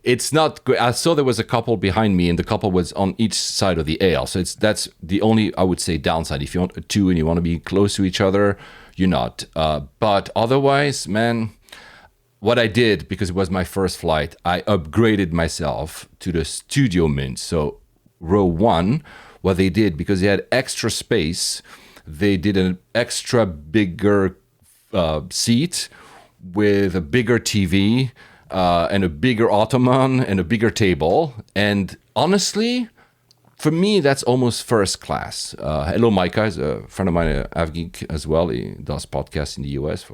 it's not great. I saw there was a couple behind me, and the couple was on each side of the aisle. So that's the only, I would say, downside. If you want a two and you want to be close to each other, you're not. But otherwise, man, what I did, because it was my first flight, I upgraded myself to the Studio Mint. So row one, what they did, because they had extra space, they did an extra bigger seat with a bigger TV, and a bigger ottoman and a bigger table. And honestly, for me, that's almost first class. Hello, Micah is a friend of mine, Avgeek as well. He does podcasts in the US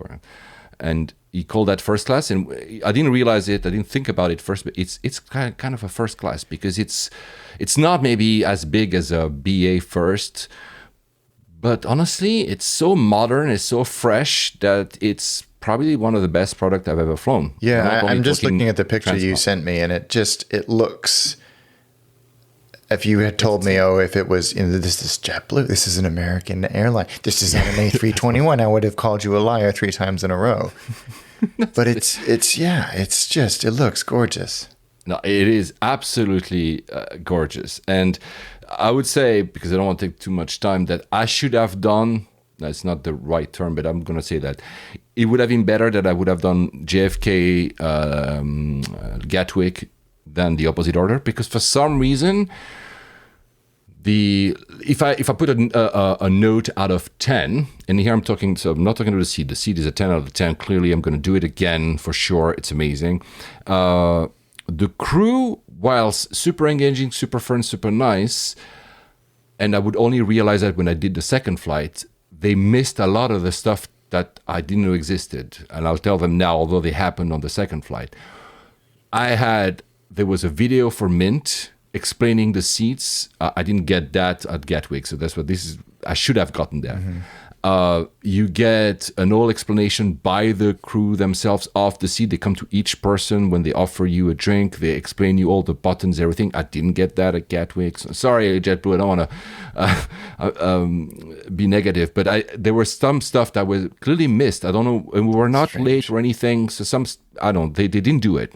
and he called that first class. And I didn't realize it. I didn't think about it first, but it's kind of a first class, because it's not maybe as big as a BA first, but honestly, it's so modern, it's so fresh that it's probably one of the best products I've ever flown. Yeah, I'm just looking at the picture you sent me, and it looks, if you had told me, if it was, this is JetBlue, this is an American airline, this is not an A321, I would have called you a liar 3 times in a row. But it looks gorgeous. No, it is absolutely gorgeous. And I would say, because I don't want to take too much time, that I should have done, that's not the right term, but I'm going to say that it would have been better that I would have done JFK Gatwick than the opposite order, because for some reason, if I put a note out of 10, and here I'm talking, so I'm not talking to the seat is a 10 out of 10. Clearly, I'm going to do it again for sure. It's amazing. The crew, whilst super engaging, super fun, super nice, and I would only realize that when I did the second flight, they missed a lot of the stuff that I didn't know existed. And I'll tell them now, although they happened on the second flight. There was a video for Mint explaining the seats. I didn't get that at Gatwick, so that's what this is. I should have gotten that. Mm-hmm. You get an whole explanation by the crew themselves of the seat. They come to each person when they offer you a drink. They explain you all the buttons, everything. I didn't get that at Gatwick. So, sorry, JetBlue, I don't want to be negative, but there was some stuff that was clearly missed. I don't know, and we were not late or anything. So they didn't do it.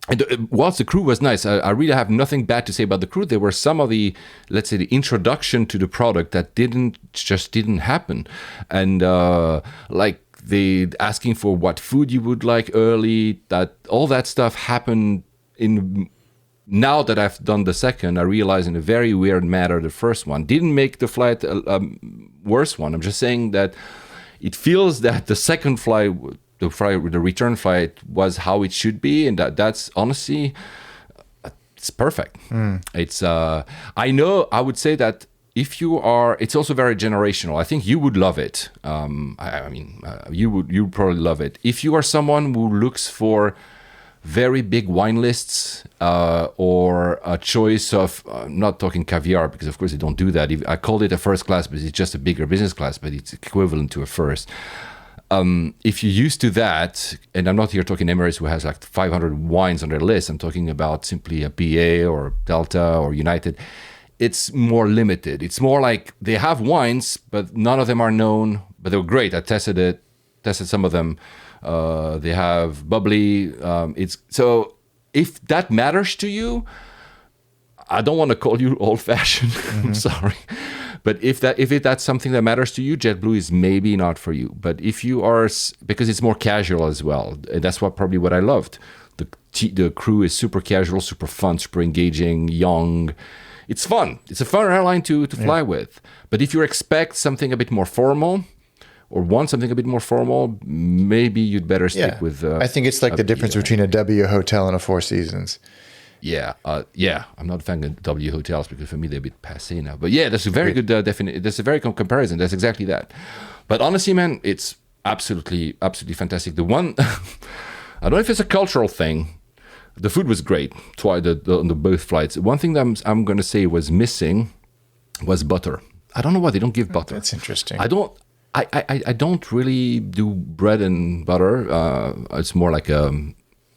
And whilst the crew was nice, I really have nothing bad to say about the crew. There were some of the, let's say, the introduction to the product that didn't happen. And like the asking for what food you would like early, that all that stuff happened now that I've done the second, I realize in a very weird manner the first one didn't make the flight a worse one. I'm just saying that it feels that the second flight, the return flight, was how it should be, and that's honestly, it's perfect. It's I know, I would say that if you are, it's also very generational. I think you would love it. You probably love it if you are someone who looks for very big wine lists, or a choice of, not talking caviar, because of course they don't do that. I called it a first class, but it's just a bigger business class, but it's equivalent to a first. If you're used to that, and I'm not here talking Emirates who has like 500 wines on their list, I'm talking about simply a BA or Delta or United, it's more limited. It's more like they have wines, but none of them are known, but they're great. I tested some of them. They have bubbly. So if that matters to you, I don't want to call you old-fashioned. I'm sorry. But if that's something that matters to you, JetBlue is maybe not for you. But if you are, because it's more casual as well, and that's probably what I loved. The crew is super casual, super fun, super engaging, young. It's fun. It's a fun airline to fly with. But if you expect something a bit more formal, or want something a bit more formal, maybe you'd better stick with. I think it's like the difference between a W hotel and a Four Seasons. Yeah. I'm not a fan of W hotels because for me they're a bit passé now. But yeah, that's a very good definition. That's a very good comparison. That's exactly that. But honestly, man, it's absolutely fantastic. The one, I don't know if it's a cultural thing. The food was great on the both flights. One thing that I'm going to say was missing was butter. I don't know why they don't give butter. That's interesting. I don't really do bread and butter. It's more like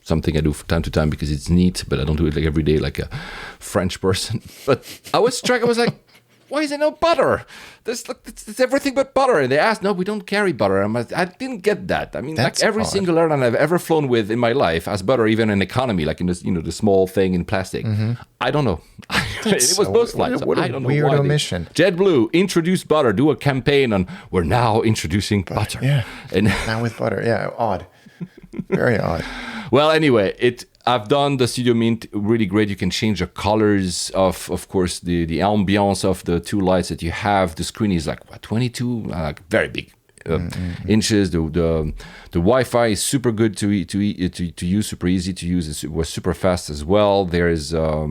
something I do from time to time because it's neat, but I don't do it like every day like a French person. But I was struck. I was like, why is there no butter? It's everything but butter. And they asked, no, we don't carry butter. I didn't get that. I mean, That's like every odd. single airline I've ever flown with in my life has butter, even in economy, like in this, the small thing in plastic. I don't know. It was both flights. What I a don't know weird why omission. JetBlue introduce butter. Do a campaign on we're now introducing butter. Yeah. And Now with butter. Yeah. Odd. Very odd. well, anyway, I've done the Studio Mint really great. You can change the colors of course, the ambiance of the two lights that you have. The screen is like 22, very big inches. The Wi-Fi is super good to use, super easy to use. It was super fast as well. There's a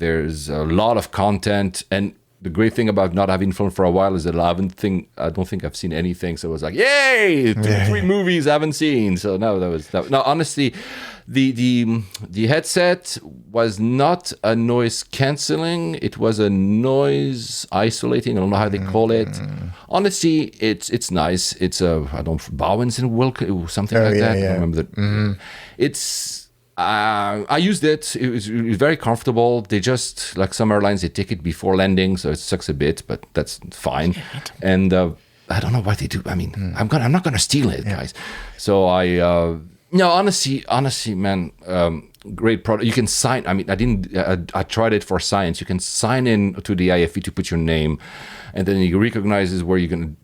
lot of content, and the great thing about not having flown for a while is that I don't think I've seen anything. So it was like, yay, three movies I haven't seen. So no, no, honestly, the headset was not a noise canceling. It was a noise isolating. I don't know how they call it. Honestly, it's nice. It's Bowens and Wilk, something like that. Yeah. I don't remember that. It's. I used it. It was very comfortable. They just, like some airlines, they take it before landing, so it sucks a bit, but that's fine. And I don't know why they do. I mean, I'm not gonna steal it, guys. So honestly, man, great product. You can sign. I mean, I tried it for science. You can sign in to the IFE to put your name, and then it recognizes where you're gonna.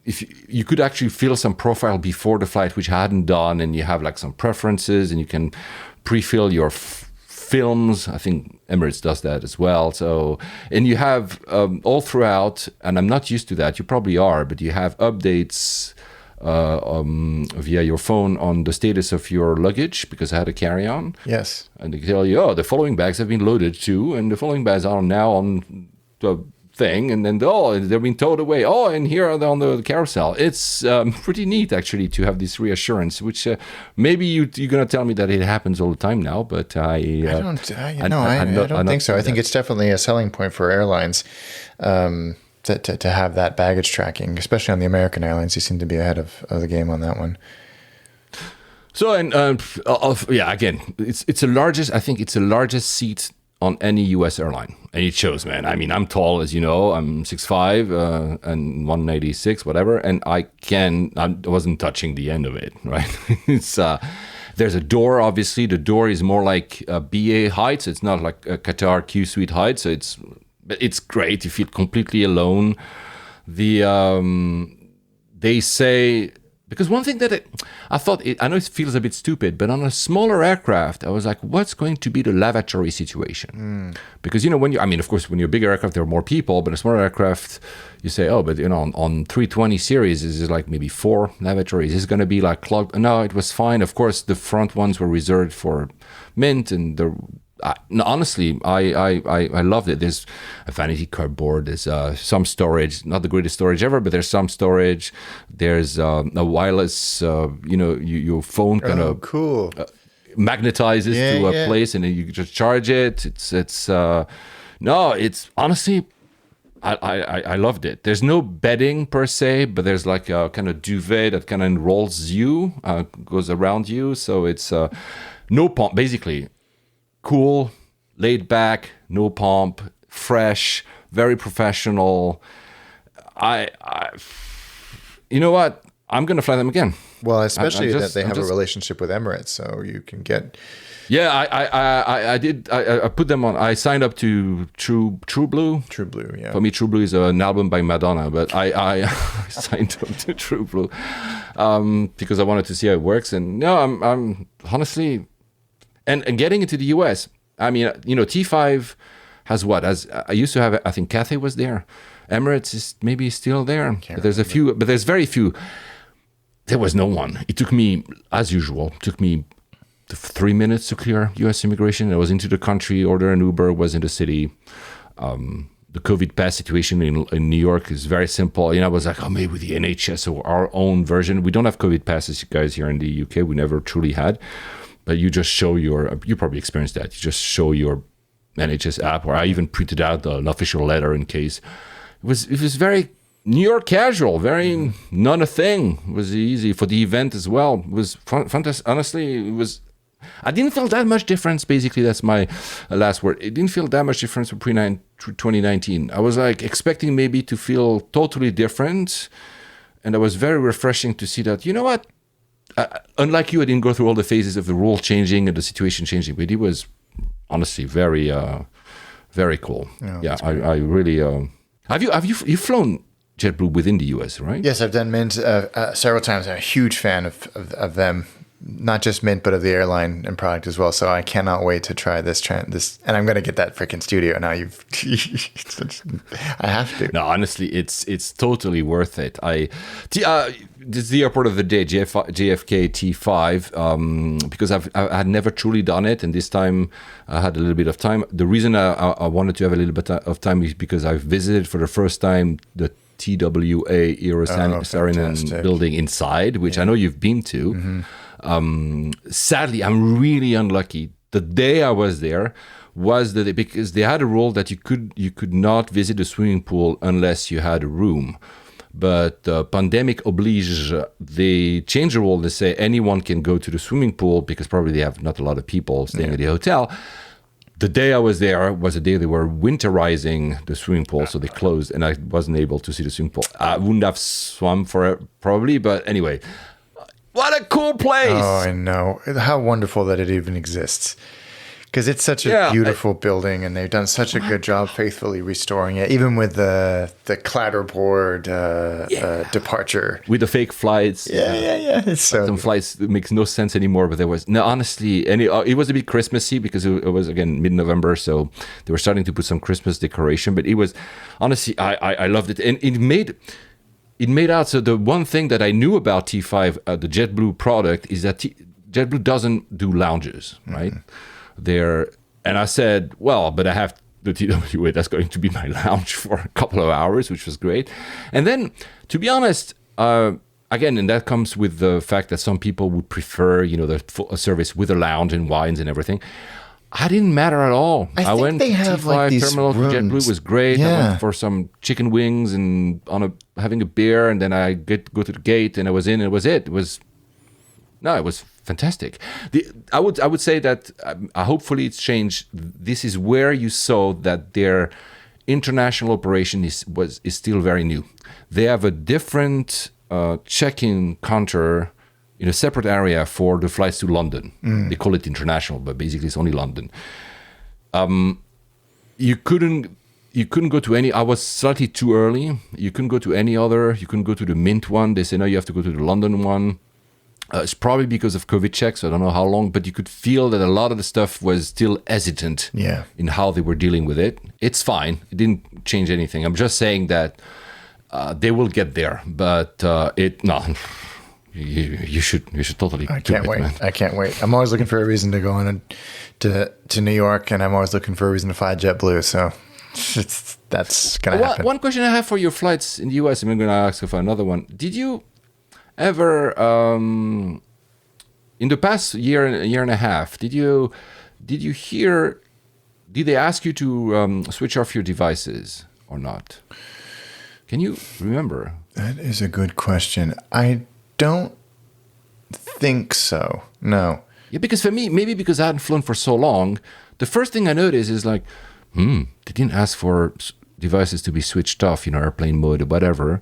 If you could actually fill some profile before the flight, which I hadn't done, and you have like some preferences, and you can pre-fill your films. I think Emirates does that as well. So, and you have all throughout, and I'm not used to that. You probably are, but you have updates via your phone on the status of your luggage, because I had a carry-on. Yes. And they tell you, oh, the following bags have been loaded too, and the following bags are now on the thing, and then they're being towed away. Oh, and here are they on the carousel. It's pretty neat actually to have this reassurance, which maybe you're gonna tell me that it happens all the time now, but I don't think so. I think it's definitely a selling point for airlines to have that baggage tracking, especially on the American airlines. You seem to be ahead of the game on that one. So, and again, it's the largest. I think it's the largest seat on any U.S. airline, and it shows, man. I mean, I'm tall, as you know. I'm 6'5", and 196, whatever, and I wasn't touching the end of it, right? It's there's a door. Obviously, the door is more like a BA height, so it's not like a Qatar Q suite height. So it's great. You feel completely alone. They say. Because one thing that I thought, I know it feels a bit stupid, but on a smaller aircraft, I was like, what's going to be the lavatory situation? Because, of course, when you're a bigger aircraft, there are more people, but a smaller aircraft, you say, oh, but, on 320 series, is like maybe 4 lavatories. Is it going to be like clogged? No, it was fine. Of course, the front ones were reserved for Mint, and honestly, I loved it. There's a vanity cardboard. There's some storage, not the greatest storage ever, but there's some storage. There's a wireless, your phone kind of cool. Magnetizes to a place, and then you just charge it. It's honestly, I loved it. There's no bedding per se, but there's like a kind of duvet that kind of enrolls you, goes around you. So it's no pump, basically. Cool, laid back, no pomp, fresh, very professional. You know what? I'm gonna fly them again. Well, especially that they have a relationship with Emirates, so you can get. Yeah, I did. I put them on. I signed up to True Blue. True Blue, yeah. For me, True Blue is an album by Madonna, but I signed up to True Blue because I wanted to see how it works. And no, I'm honestly. And getting into the US, I mean, T5 has what? As I used to have, I think Cathay was there. Emirates is maybe still there. But there's a few, but there's very few. There was no one. It took me, as usual, 3 minutes to clear US immigration. I was into the country, order an Uber, was in the city. the COVID pass situation in New York is very simple. I was like, maybe with the NHS or our own version. We don't have COVID passes, you guys, here in the UK. We never truly had. But you just show you probably experienced that. You just show your NHS app, or I even printed out an official letter in case. It was very New York casual, very not a thing. It was easy for the event as well. It was fantastic. Honestly, it was. I didn't feel that much difference. Basically, that's my last word. It didn't feel that much difference from 2019. I was like expecting maybe to feel totally different, and it was very refreshing to see that. You know what? Unlike you, I didn't go through all the phases of the rule changing and the situation changing, but it was honestly very, very cool. Yeah, I really. Have you flown JetBlue within the US, right? Yes, I've done Mint several times. I'm a huge fan of them. Not just Mint, but of the airline and product as well. So I cannot wait to try this. And I'm going to get that freaking studio now. I have to. No, honestly, it's totally worth it. This is the airport of the day, JFK T5, because I had never truly done it, and this time I had a little bit of time. The reason I wanted to have a little bit of time is because I visited for the first time the TWA Aerosarinen building inside, which I know you've been to. Mm-hmm. Sadly, I'm really unlucky. The day I was there was the day, because they had a rule that you could not visit a swimming pool unless you had a room. But pandemic oblige, they changed the rule. They say anyone can go to the swimming pool because probably they have not a lot of people staying at the hotel. The day I was there was the day they were winterizing the swimming pool, so they closed, and I wasn't able to see the swimming pool. I wouldn't have swum for it probably, but anyway. What a cool place! Oh, I know. How wonderful that it even exists. Because it's such a beautiful building, and they've done such a good job faithfully restoring it, even with the clatterboard departure. With the fake flights. Yeah. It's some flights that makes no sense anymore, but there was... No, honestly, and it was a bit Christmassy because it was, again, mid-November, so they were starting to put some Christmas decoration, but it was... Honestly, I loved it. And it made out... So the one thing that I knew about T5, the JetBlue product, is that JetBlue doesn't do lounges, right? And I said, well, but I have the TWA, that's going to be my lounge for a couple of hours, which was great. And then, to be honest, again, and that comes with the fact that some people would prefer, the full service with a lounge and wines and everything. I didn't matter at all. I went to T5 terminal to JetBlue, was great. Yeah. I went for some chicken wings and having a beer, and then I go to the gate, and I was in, and it was it. It was fantastic. I would say that hopefully it's changed. This is where you saw that their international operation is still very new. They have a different check-in counter in a separate area for the flights to London. They call it international, but basically it's only London. You couldn't go to any. I was slightly too early. You couldn't go to any other. You couldn't go to the Mint one. They say no, you have to go to the London one. It's probably because of COVID checks. I don't know how long, but you could feel that a lot of the stuff was still hesitant in how they were dealing with it. It's fine. It didn't change anything. I'm just saying that they will get there, but you should totally. I can't wait. Man. I can't wait. I'm always looking for a reason to go on to New York, and I'm always looking for a reason to fly JetBlue. So that's going to happen. One question I have for your flights in the US, and I'm going to ask you for another one. Did you ever, in the past year and a half, did they ask you to switch off your devices or not? Can you remember? That is a good question. I don't think so. No. Yeah, because for me, maybe because I hadn't flown for so long, the first thing I noticed is like, they didn't ask for devices to be switched off, airplane mode or whatever.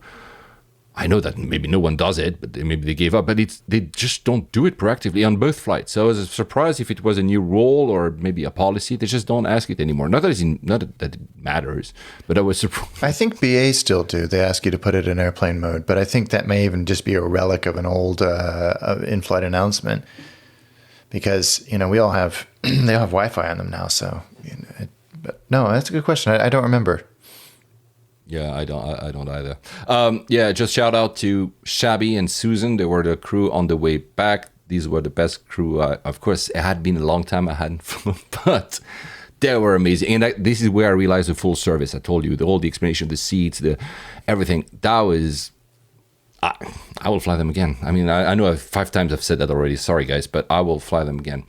I know that maybe no one does it, but maybe they gave up. But they just don't do it proactively on both flights. So I was surprised if it was a new rule or maybe a policy. They just don't ask it anymore. Not that it matters, but I was surprised. I think BA still do. They ask you to put it in airplane mode, but I think that may even just be a relic of an old in-flight announcement, because we all have they all have Wi-Fi on them now. So, but no, that's a good question. I don't remember. Yeah, I don't either. Just shout out to Shabby and Susan. They were the crew on the way back. These were the best crew. Of course, it had been a long time I hadn't flown, but They were amazing. And this is where I realized the full service. I told you, all the explanation, the seats, everything. That was... I will fly them again. I mean, I know 5 times I've said that already. Sorry, guys, but I will fly them again.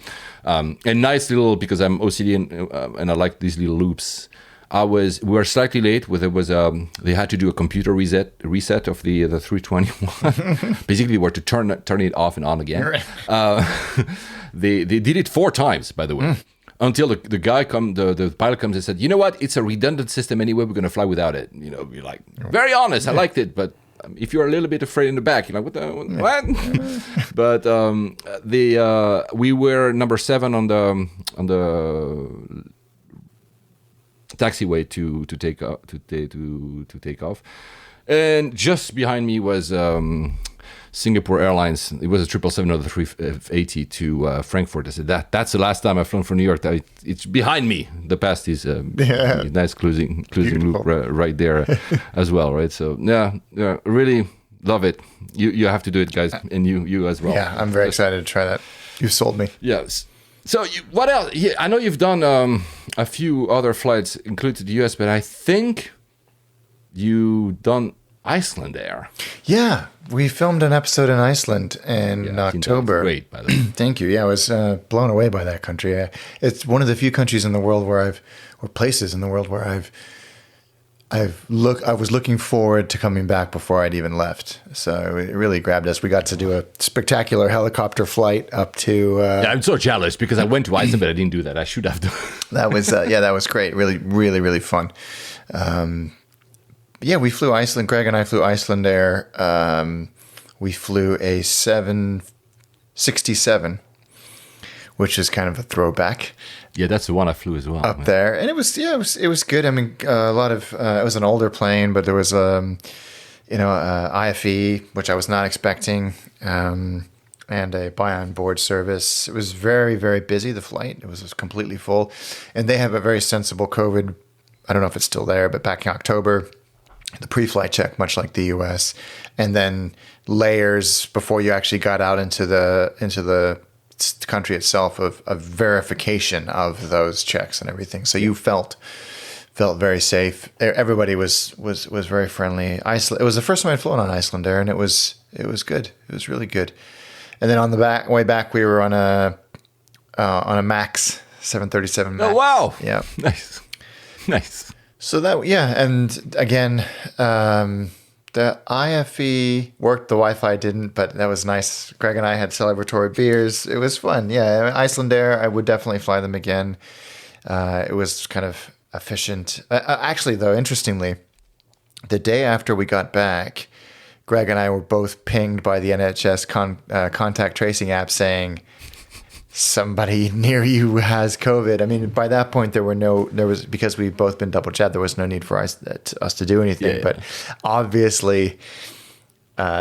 And nice little, because I'm OCD and I like these little loops. We were slightly late. They had to do a computer reset of the 321. Basically, were to turn it off and on again. They did it 4 times, by the way. Until the pilot comes and said, you know what? It's a redundant system anyway. We're going to fly without it. You know, you're like, very honest. I liked it, but if you're a little bit afraid in the back, you're like, what? But we were number 7 on the taxiway to take off, and just behind me was Singapore Airlines. It was a 777 or the 380 to Frankfurt. I said that's the last time I've flown from New York. It's behind me. The past is nice closing loop right there as well, right? So yeah, really love it. You have to do it, guys, and you as well. Yeah, I'm very excited to try that. You've sold me. Yes. So what else? Yeah, I know you've done a few other flights, including the US, but I think you done Iceland Air. Yeah, we filmed an episode in Iceland in October. Great, by the way. Thank you. Yeah, I was blown away by that country. It's one of the few countries in the world or places in the world where I was looking forward to coming back before I'd even left. So it really grabbed us. We got to do a spectacular helicopter flight up to... I'm so jealous because I went to Iceland, but I didn't do that. I should have done. That was great. Really, really, really fun. We flew Iceland. Greg and I flew Iceland Air. We flew a 767, which is kind of a throwback. Yeah, that's the one I flew as well. Up there. And it was good. I mean, a lot of, it was an older plane, but there was, IFE, which I was not expecting, and a buy on board service. It was very, very busy, the flight. It was completely full. And they have a very sensible COVID, I don't know if it's still there, but back in October, the pre-flight check, much like the US, and then layers before you actually got out into the country itself of verification of those checks and everything. So you felt very safe. Everybody was very friendly. Iceland. It was the first time I'd flown on Iceland Air, and it was good. It was really good. And then on the way back, we were on a Max 737 Max. Oh wow! Yeah, nice. So and again, the IFE worked, the Wi-Fi didn't, but that was nice. Greg and I had celebratory beers. It was fun. Yeah, Iceland Air, I would definitely fly them again. It was kind of efficient. Actually, though, interestingly, the day after we got back, Greg and I were both pinged by the NHS contact tracing app saying, somebody near you has COVID. I mean, by that point, because we'd both been double jabbed, there was no need for us to do anything. Yeah. But obviously,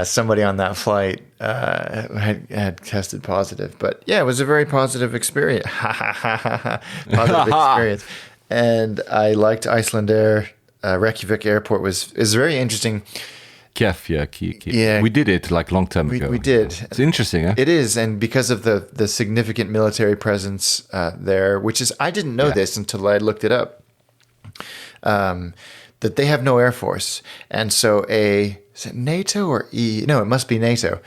somebody on that flight had tested positive. But yeah, it was a very positive experience. Positive experience. And I liked Iceland Air. Reykjavik Airport is very interesting. Kiev, yeah. We did it like long time ago. We did. It's interesting, huh? It is, and because of the significant military presence there, which is, I didn't know this until I looked it up, that they have no air force. And so is it NATO or No, it must be NATO.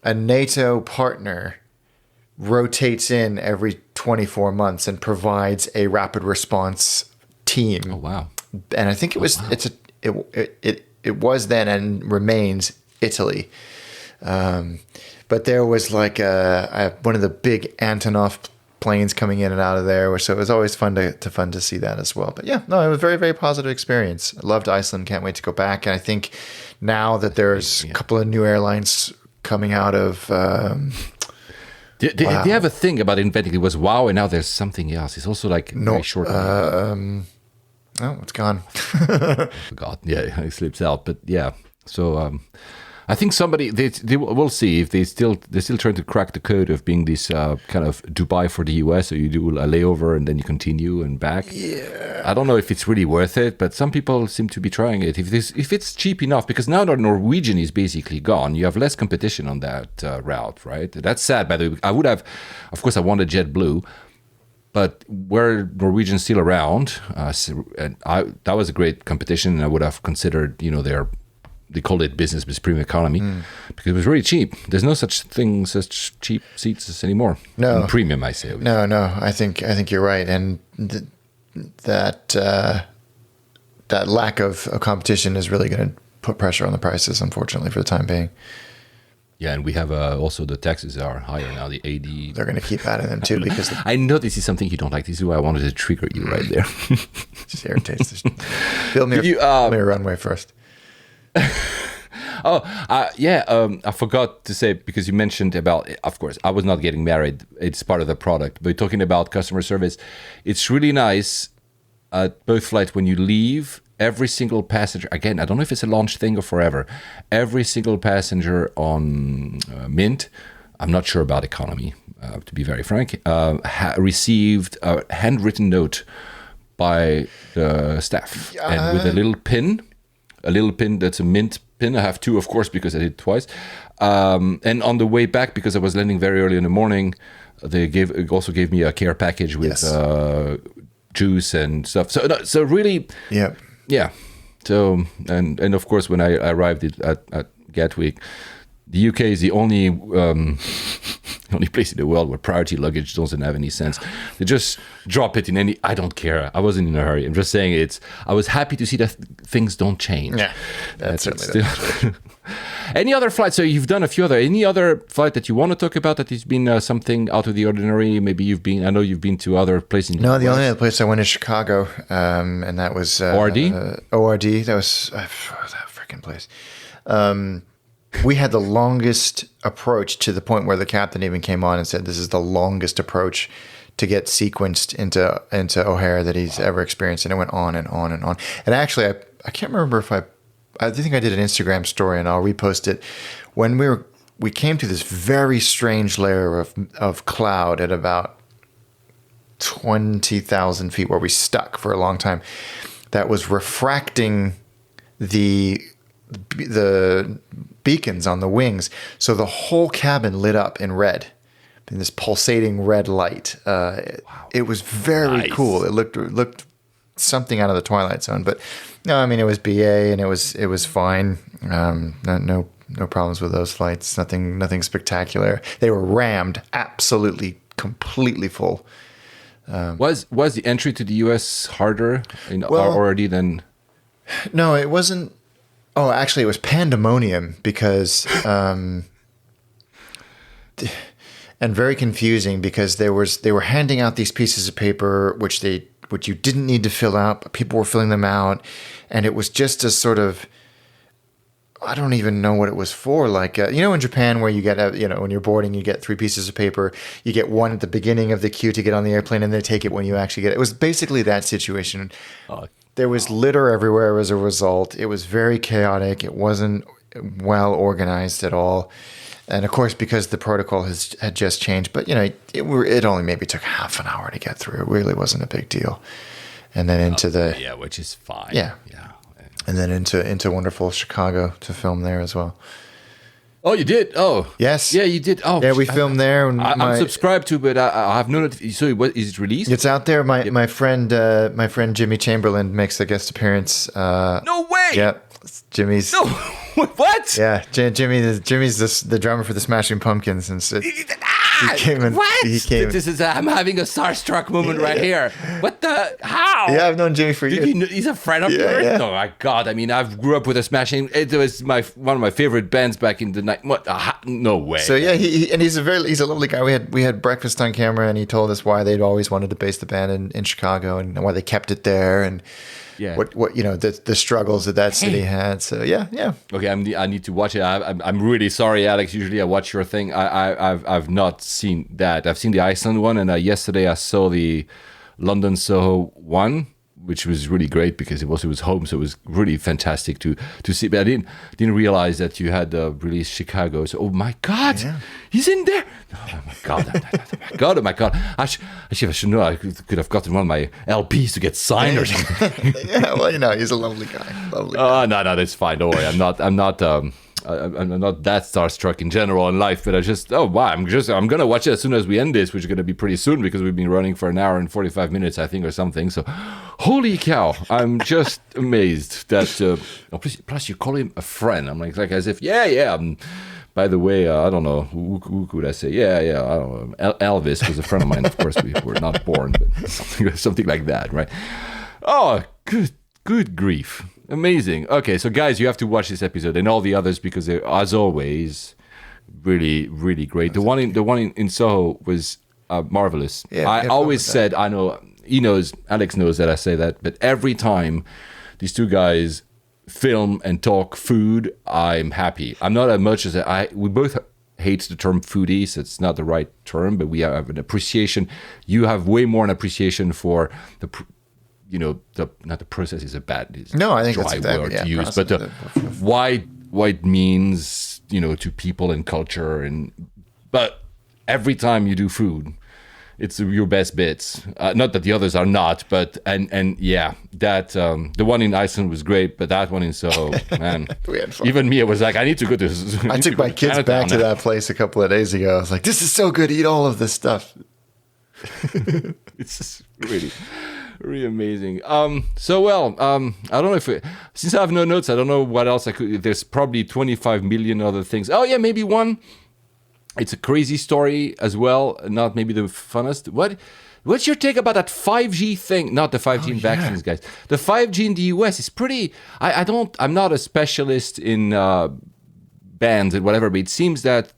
A NATO partner rotates in every 24 months and provides a rapid response team. Oh, wow. And I think it was, it was then and remains Italy. But there was like one of the big Antonov planes coming in and out of there, so it was always fun to see that as well. But yeah, no, it was a very, very positive experience. I loved Iceland. Can't wait to go back. And I think now that there's a couple of new airlines coming out of... They have a thing about inventing. It was WOW, and now there's something else. It's also like very short. Oh, it's gone. Forgot. Yeah, it slips out. But yeah, so I think somebody they will see if they're still trying to crack the code of being this kind of Dubai for the US. So you do a layover and then you continue and back. Yeah. I don't know if it's really worth it, but some people seem to be trying it. If it's cheap enough, because now that Norwegian is basically gone, you have less competition on that route, right? That's sad. By the way, of course, I wanted JetBlue. but were Norwegian still around, that was a great competition, and I would have considered, they called it business, but it's premium economy, because it was really cheap. There's no such thing as cheap seats anymore. No. And premium, I say. No, I think you're right. And that lack of competition is really going to put pressure on the prices, unfortunately, for the time being. Yeah, and we have also the taxes are higher now, the AD. They're going to keep adding them too because... I know this is something you don't like. This is why I wanted to trigger you right there. Just irritates. Build me a runway first. I forgot to say, because you mentioned about, of course, I was not getting married. It's part of the product. But talking about customer service, it's really nice at both flights when you leave, every single passenger, again, I don't know if it's a launch thing or forever, every single passenger on Mint, I'm not sure about economy, to be very frank, received a handwritten note by the staff. And with a little pin that's a Mint pin. I have two, of course, because I did it twice. And on the way back, because I was landing very early in the morning, they also gave me a care package with juice and stuff. So really, yeah. So and of course, when I arrived at Gatwick, the UK is the only place in the world where priority luggage doesn't have any sense. They just drop it in any. I don't care. I wasn't in a hurry. I'm just saying I was happy to see that things don't change. Yeah, that's certainly. Any other flight? So you've done a few other. Any other flight that you want to talk about that has been something out of the ordinary? Maybe you've been. I know you've been to other places. No, the only other place I went is Chicago, and that was ORD. ORD. That was that freaking place. We had the longest approach, to the point where the captain even came on and said, "This is the longest approach to get sequenced into O'Hare that he's ever experienced." And it went on and on and on. And actually, I can't remember if I think I did an Instagram story, and I'll repost it. When we came to this very strange layer of cloud at about 20,000 feet, where we stuck for a long time, that was refracting the beacons on the wings, so the whole cabin lit up in red, in this pulsating red light. It was very cool. It looked something out of the Twilight Zone, but no, I mean, it was BA and it was fine. No problems with those flights. Nothing spectacular. They were rammed, absolutely, completely full. Was the entry to the US harder already than? No, it wasn't. Oh, actually, it was pandemonium because, and very confusing, because they were handing out these pieces of paper which you didn't need to fill out, but people were filling them out, and it was just a sort of, I don't even know what it was for. Like, in Japan, where you get, when you're boarding, you get 3 pieces of paper. You get one at the beginning of the queue to get on the airplane, and they take it when you actually get it. It was basically that situation. There was litter everywhere as a result. It was very chaotic. It wasn't well organized at all. And of course, because the protocol had just changed, but it only maybe took half an hour to get through. It really wasn't a big deal. And then into which is fine. Yeah. And then into wonderful Chicago to film there as well. Oh, you did? Oh. Yes. Yeah, you did. Oh, yeah, we filmed there. I'm subscribed to, but I have no notification. So what, is it released? It's out there. My friend Jimmy Chamberlain makes a guest appearance. No way! Yeah, Jimmy's. No, what? Yeah, Jimmy's the drummer for the Smashing Pumpkins, and so he came in. What? He came. I'm having a starstruck moment right here. What the? How? Yeah, I've known Jimmy for years. He's a friend of yours? Yeah. Oh my God! I mean, I grew up with the Smashing. It was one of my favorite bands back in the night. What? No way. So yeah, he's a lovely guy. We had breakfast on camera, and he told us why they'd always wanted to base the band in Chicago, and why they kept it there, and what the struggles that city had. So yeah. Okay, I need to watch it. I'm really sorry, Alex. Usually I watch your thing. I've not seen that. I've seen the Iceland one, and yesterday I saw the London Soho one, which was really great because it was home, so it was really fantastic to see. But I didn't realize that you had released Chicago. So, oh my God, he's in there! Oh my God, oh my God! I should know. I could have gotten one of my LPs to get signed or something. Yeah, well, he's a lovely guy. Oh no, that's fine. Don't worry. I'm not I'm not that starstruck in general in life, but I just, oh wow, I'm going to watch it as soon as we end this, which is going to be pretty soon because we've been running for an hour and 45 minutes, I think, or something. So, holy cow, I'm just amazed that, plus you call him a friend. I'm like as if, yeah. By the way, I don't know, who could I say? Yeah, I don't know. Elvis was a friend of mine. Of course, we were not born, but something like that, right? Oh, good grief. Amazing. Okay, so guys, you have to watch this episode and all the others because they're, as always, really, really great. The one in Soho was marvelous. Yeah, I always said, I know, Alex knows that I say that, but every time these two guys film and talk food, I'm happy. I'm not as much as we both hate the term foodie, so it's not the right term, but we have an appreciation. You have way more an appreciation for the not the process is a bad I think dry that's word to use, but why it means to people and culture but every time you do food, it's your best bits. Not that the others are not, but and yeah, that the one in Iceland was great, but that one in Soho, man, we had fun. Even me, I was like, I need to go to. I took my kids back to that place a couple of days ago. I was like, this is so good. Eat all of this stuff. It's just really amazing. I don't know if since I have no notes, I don't know what else I could. There's probably 25 million other things. Oh yeah, maybe one. It's a crazy story as well. Not maybe the funnest. What's your take about that 5G thing? Not the 5G vaccines, guys. The 5G in the US is pretty. I'm not a specialist in bands and whatever, but it seems that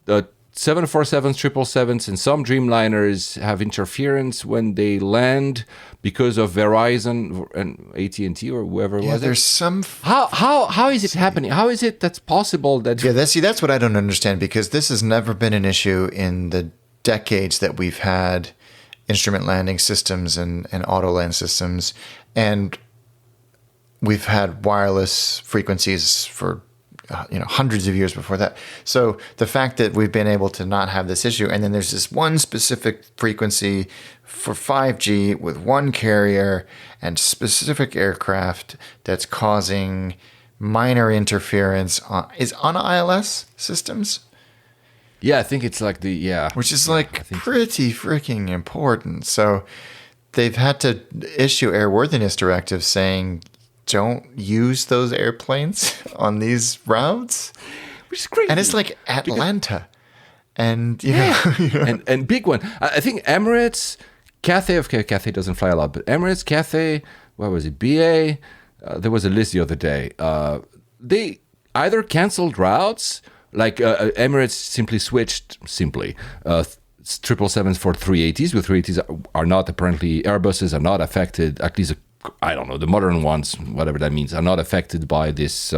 the 747s, 777s, and some Dreamliners have interference when they land because of Verizon and AT&T or whoever it was. There's some. How is it happening? How is it that's possible that? Yeah, that's what I don't understand, because this has never been an issue in the decades that we've had instrument landing systems and auto land systems, and we've had wireless frequencies for hundreds of years before that. So the fact that we've been able to not have this issue, and then there's this one specific frequency for 5G with one carrier and specific aircraft that's causing minor interference is on ILS systems. Yeah, I think it's like which is pretty freaking important. So they've had to issue airworthiness directives saying, don't use those airplanes on these routes, which is crazy. And it's like Atlanta, and and big one. I think Emirates, Cathay. Cathay doesn't fly a lot, but Emirates, Cathay. What was it? BA. There was a list the other day. They either canceled routes, like Emirates simply switched 777s for 380s. With 380s are not apparently Airbuses are not affected. At least. I don't know, the modern ones, whatever that means, are not affected by this,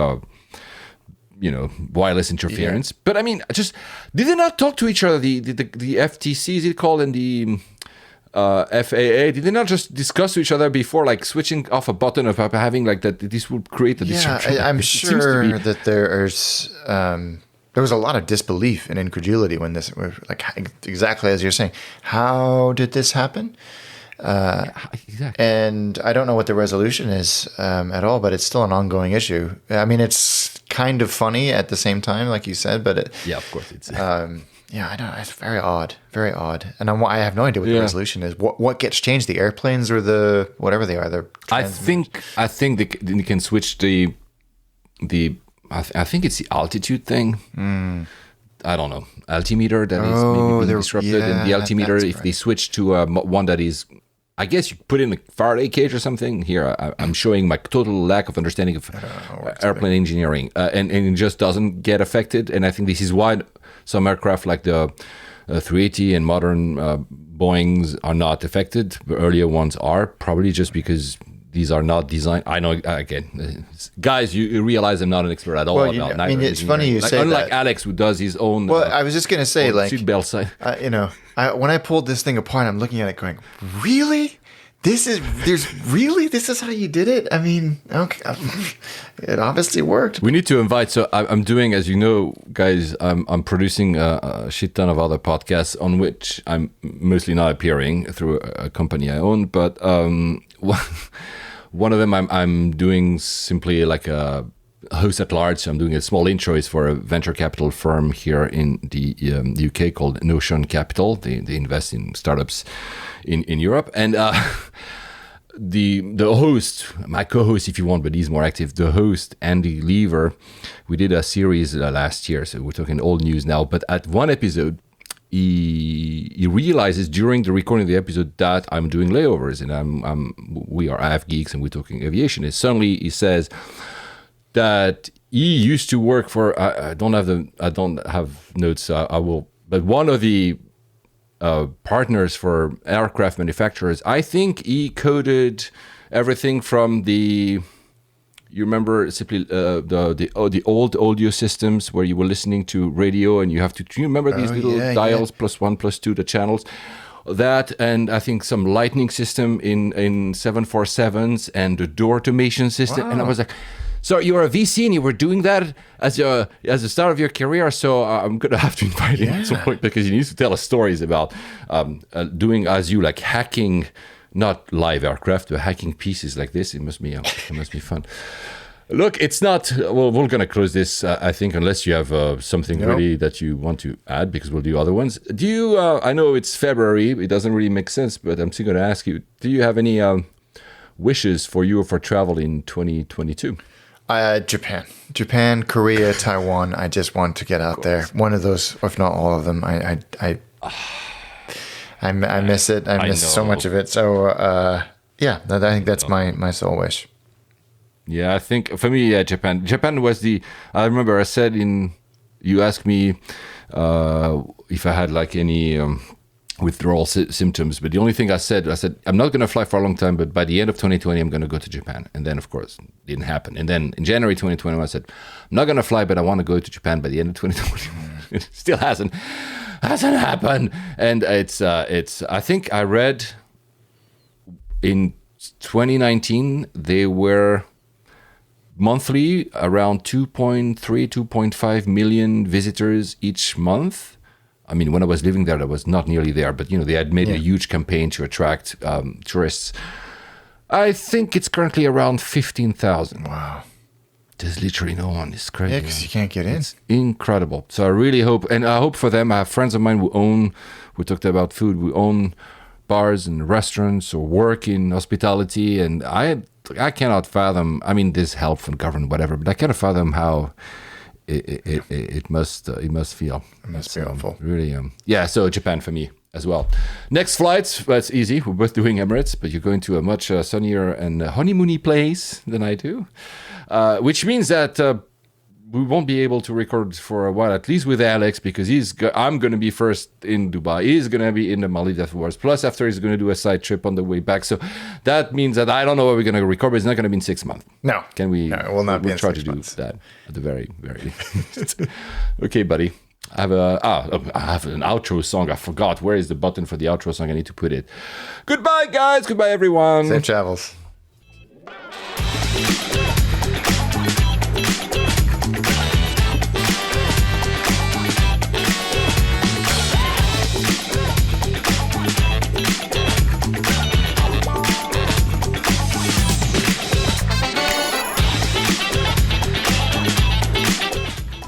wireless interference. Yeah. But I mean, did they not talk to each other? The FTC, is it called, and the FAA, did they not just discuss to each other before, like switching off a button of having like that? This would create a disruption. I'm sure that there was a lot of disbelief and incredulity when this, like exactly as you're saying. How did this happen? Exactly. And I don't know what the resolution is at all, but it's still an ongoing issue. I mean, it's kind of funny at the same time, like you said, but of course it's. I know, it's very odd, and I have no idea what the resolution is. What gets changed? The airplanes or the whatever they are? I think they can switch the. I think it's the altitude thing. I don't know, altimeter that is maybe being disrupted, and the altimeter, if they switch to one that is, I guess you put in a Faraday cage or something. Here, I'm showing my total lack of understanding of airplane engineering, and it just doesn't get affected. And I think this is why some aircraft like the 380 and modern Boeings are not affected. The earlier ones are, probably just because these are not designed. I know, again, guys, you realize I'm not an expert at all about. I mean, it's funny you say unlike that. Alex, who does his own. Well, I was just gonna say, like, seatbelt side. When I pulled this thing apart, I'm looking at it, going, "Really? This is how you did it?" I mean, okay, it obviously worked. We need to invite. So I'm doing, as you know, guys, I'm producing a shit ton of other podcasts on which I'm mostly not appearing through a company I own, but one of them I'm doing simply like a host at large. So I'm doing a small intro. It's for a venture capital firm here in the UK called Notion Capital. They invest in startups in Europe. And the host, my co-host if you want, but he's more active, the host, Andy Lever, we did a series last year. So we're talking old news now. But at one episode, he realizes during the recording of the episode that I'm doing layovers and we are AF geeks and we're talking aviation. And suddenly he says that he used to work for I don't have notes. I will, but one of the partners for aircraft manufacturers. I think he coded everything from the. You remember simply the old audio systems where you were listening to radio and you have to. Do you remember these little dials, +1, +2, the channels? That, and I think some lightning system in 747s and the door automation system. Wow. And I was like, so you're a VC and you were doing that as the start of your career. So I'm gonna have to invite him at some point because he needs to tell us stories about doing as you like hacking. Not live aircraft, but hacking pieces like this. It must be fun. Look, it's not. Well, we're going to close this, I think, unless you have something really that you want to add, because we'll do other ones. Do you? I know it's February. It doesn't really make sense, but I'm still going to ask you. Do you have any wishes for you for travel in 2022? Japan, Korea, Taiwan. I just want to get out there. One of those, if not all of them. I miss it. I miss so much of it. So, I think that's my sole wish. Yeah, I think for me, Japan. Japan was I remember I said you asked me if I had like any withdrawal symptoms, but the only thing I said, I'm not going to fly for a long time, but by the end of 2020, I'm going to go to Japan. And then, of course, it didn't happen. And then in January 2021, I said, I'm not going to fly, but I want to go to Japan by the end of 2021. It still hasn't happened. And it's I think I read in 2019 they were monthly around 2.5 million visitors each month. I mean, when I was living there, I was not nearly there, but they had made a huge campaign to attract tourists. I think it's currently around 15,000. Wow. There's literally no one. It's crazy. Yeah, because you can't get in. It's incredible. So I really hope, and I hope for them. I have friends of mine we talked about food, we own bars and restaurants or work in hospitality, and I cannot fathom, I mean, there's help from government, whatever, but I cannot fathom how it must feel. It must be awful. Really, so Japan for me as well. Next flights, that's easy. We're both doing Emirates, but you're going to a much sunnier and honeymoony place than I do. Which means that we won't be able to record for a while, at least with Alex, because I'm going to be first in Dubai. He's going to be in the Maldives afterwards. Plus, after he's going to do a side trip on the way back. So that means that I don't know what we're going to record, but it's not going to be in 6 months. No. Can we? No, it will not be in 6 months. We'll try to do that at the very, very least. Okay, buddy. I have an outro song. I forgot. Where is the button for the outro song? I need to put it. Goodbye, guys. Goodbye, everyone. Safe travels.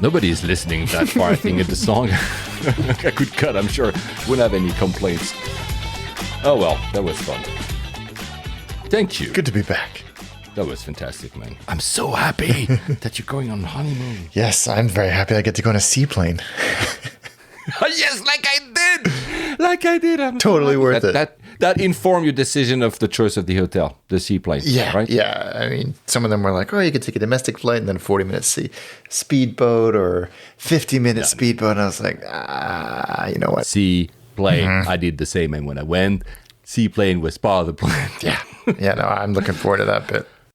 Nobody is listening that far, I think, at the song. I could cut, I'm sure. Wouldn't have any complaints. Oh, well, that was fun. Thank you. Good to be back. That was fantastic, man. I'm so happy that you're going on honeymoon. Yes, I'm very happy I get to go on a seaplane. Yes, like I did. I'm totally worth it. That informed your decision of the choice of the hotel, the seaplane. Yeah, right? Yeah. I mean, some of them were like, you could take a domestic flight and then a 40-minute speedboat or 50-minute speedboat. And I was like, you know what? Seaplane. Mm-hmm. I did the same. And when I went, seaplane was part of the plan. Yeah. Yeah, no, I'm looking forward to that bit.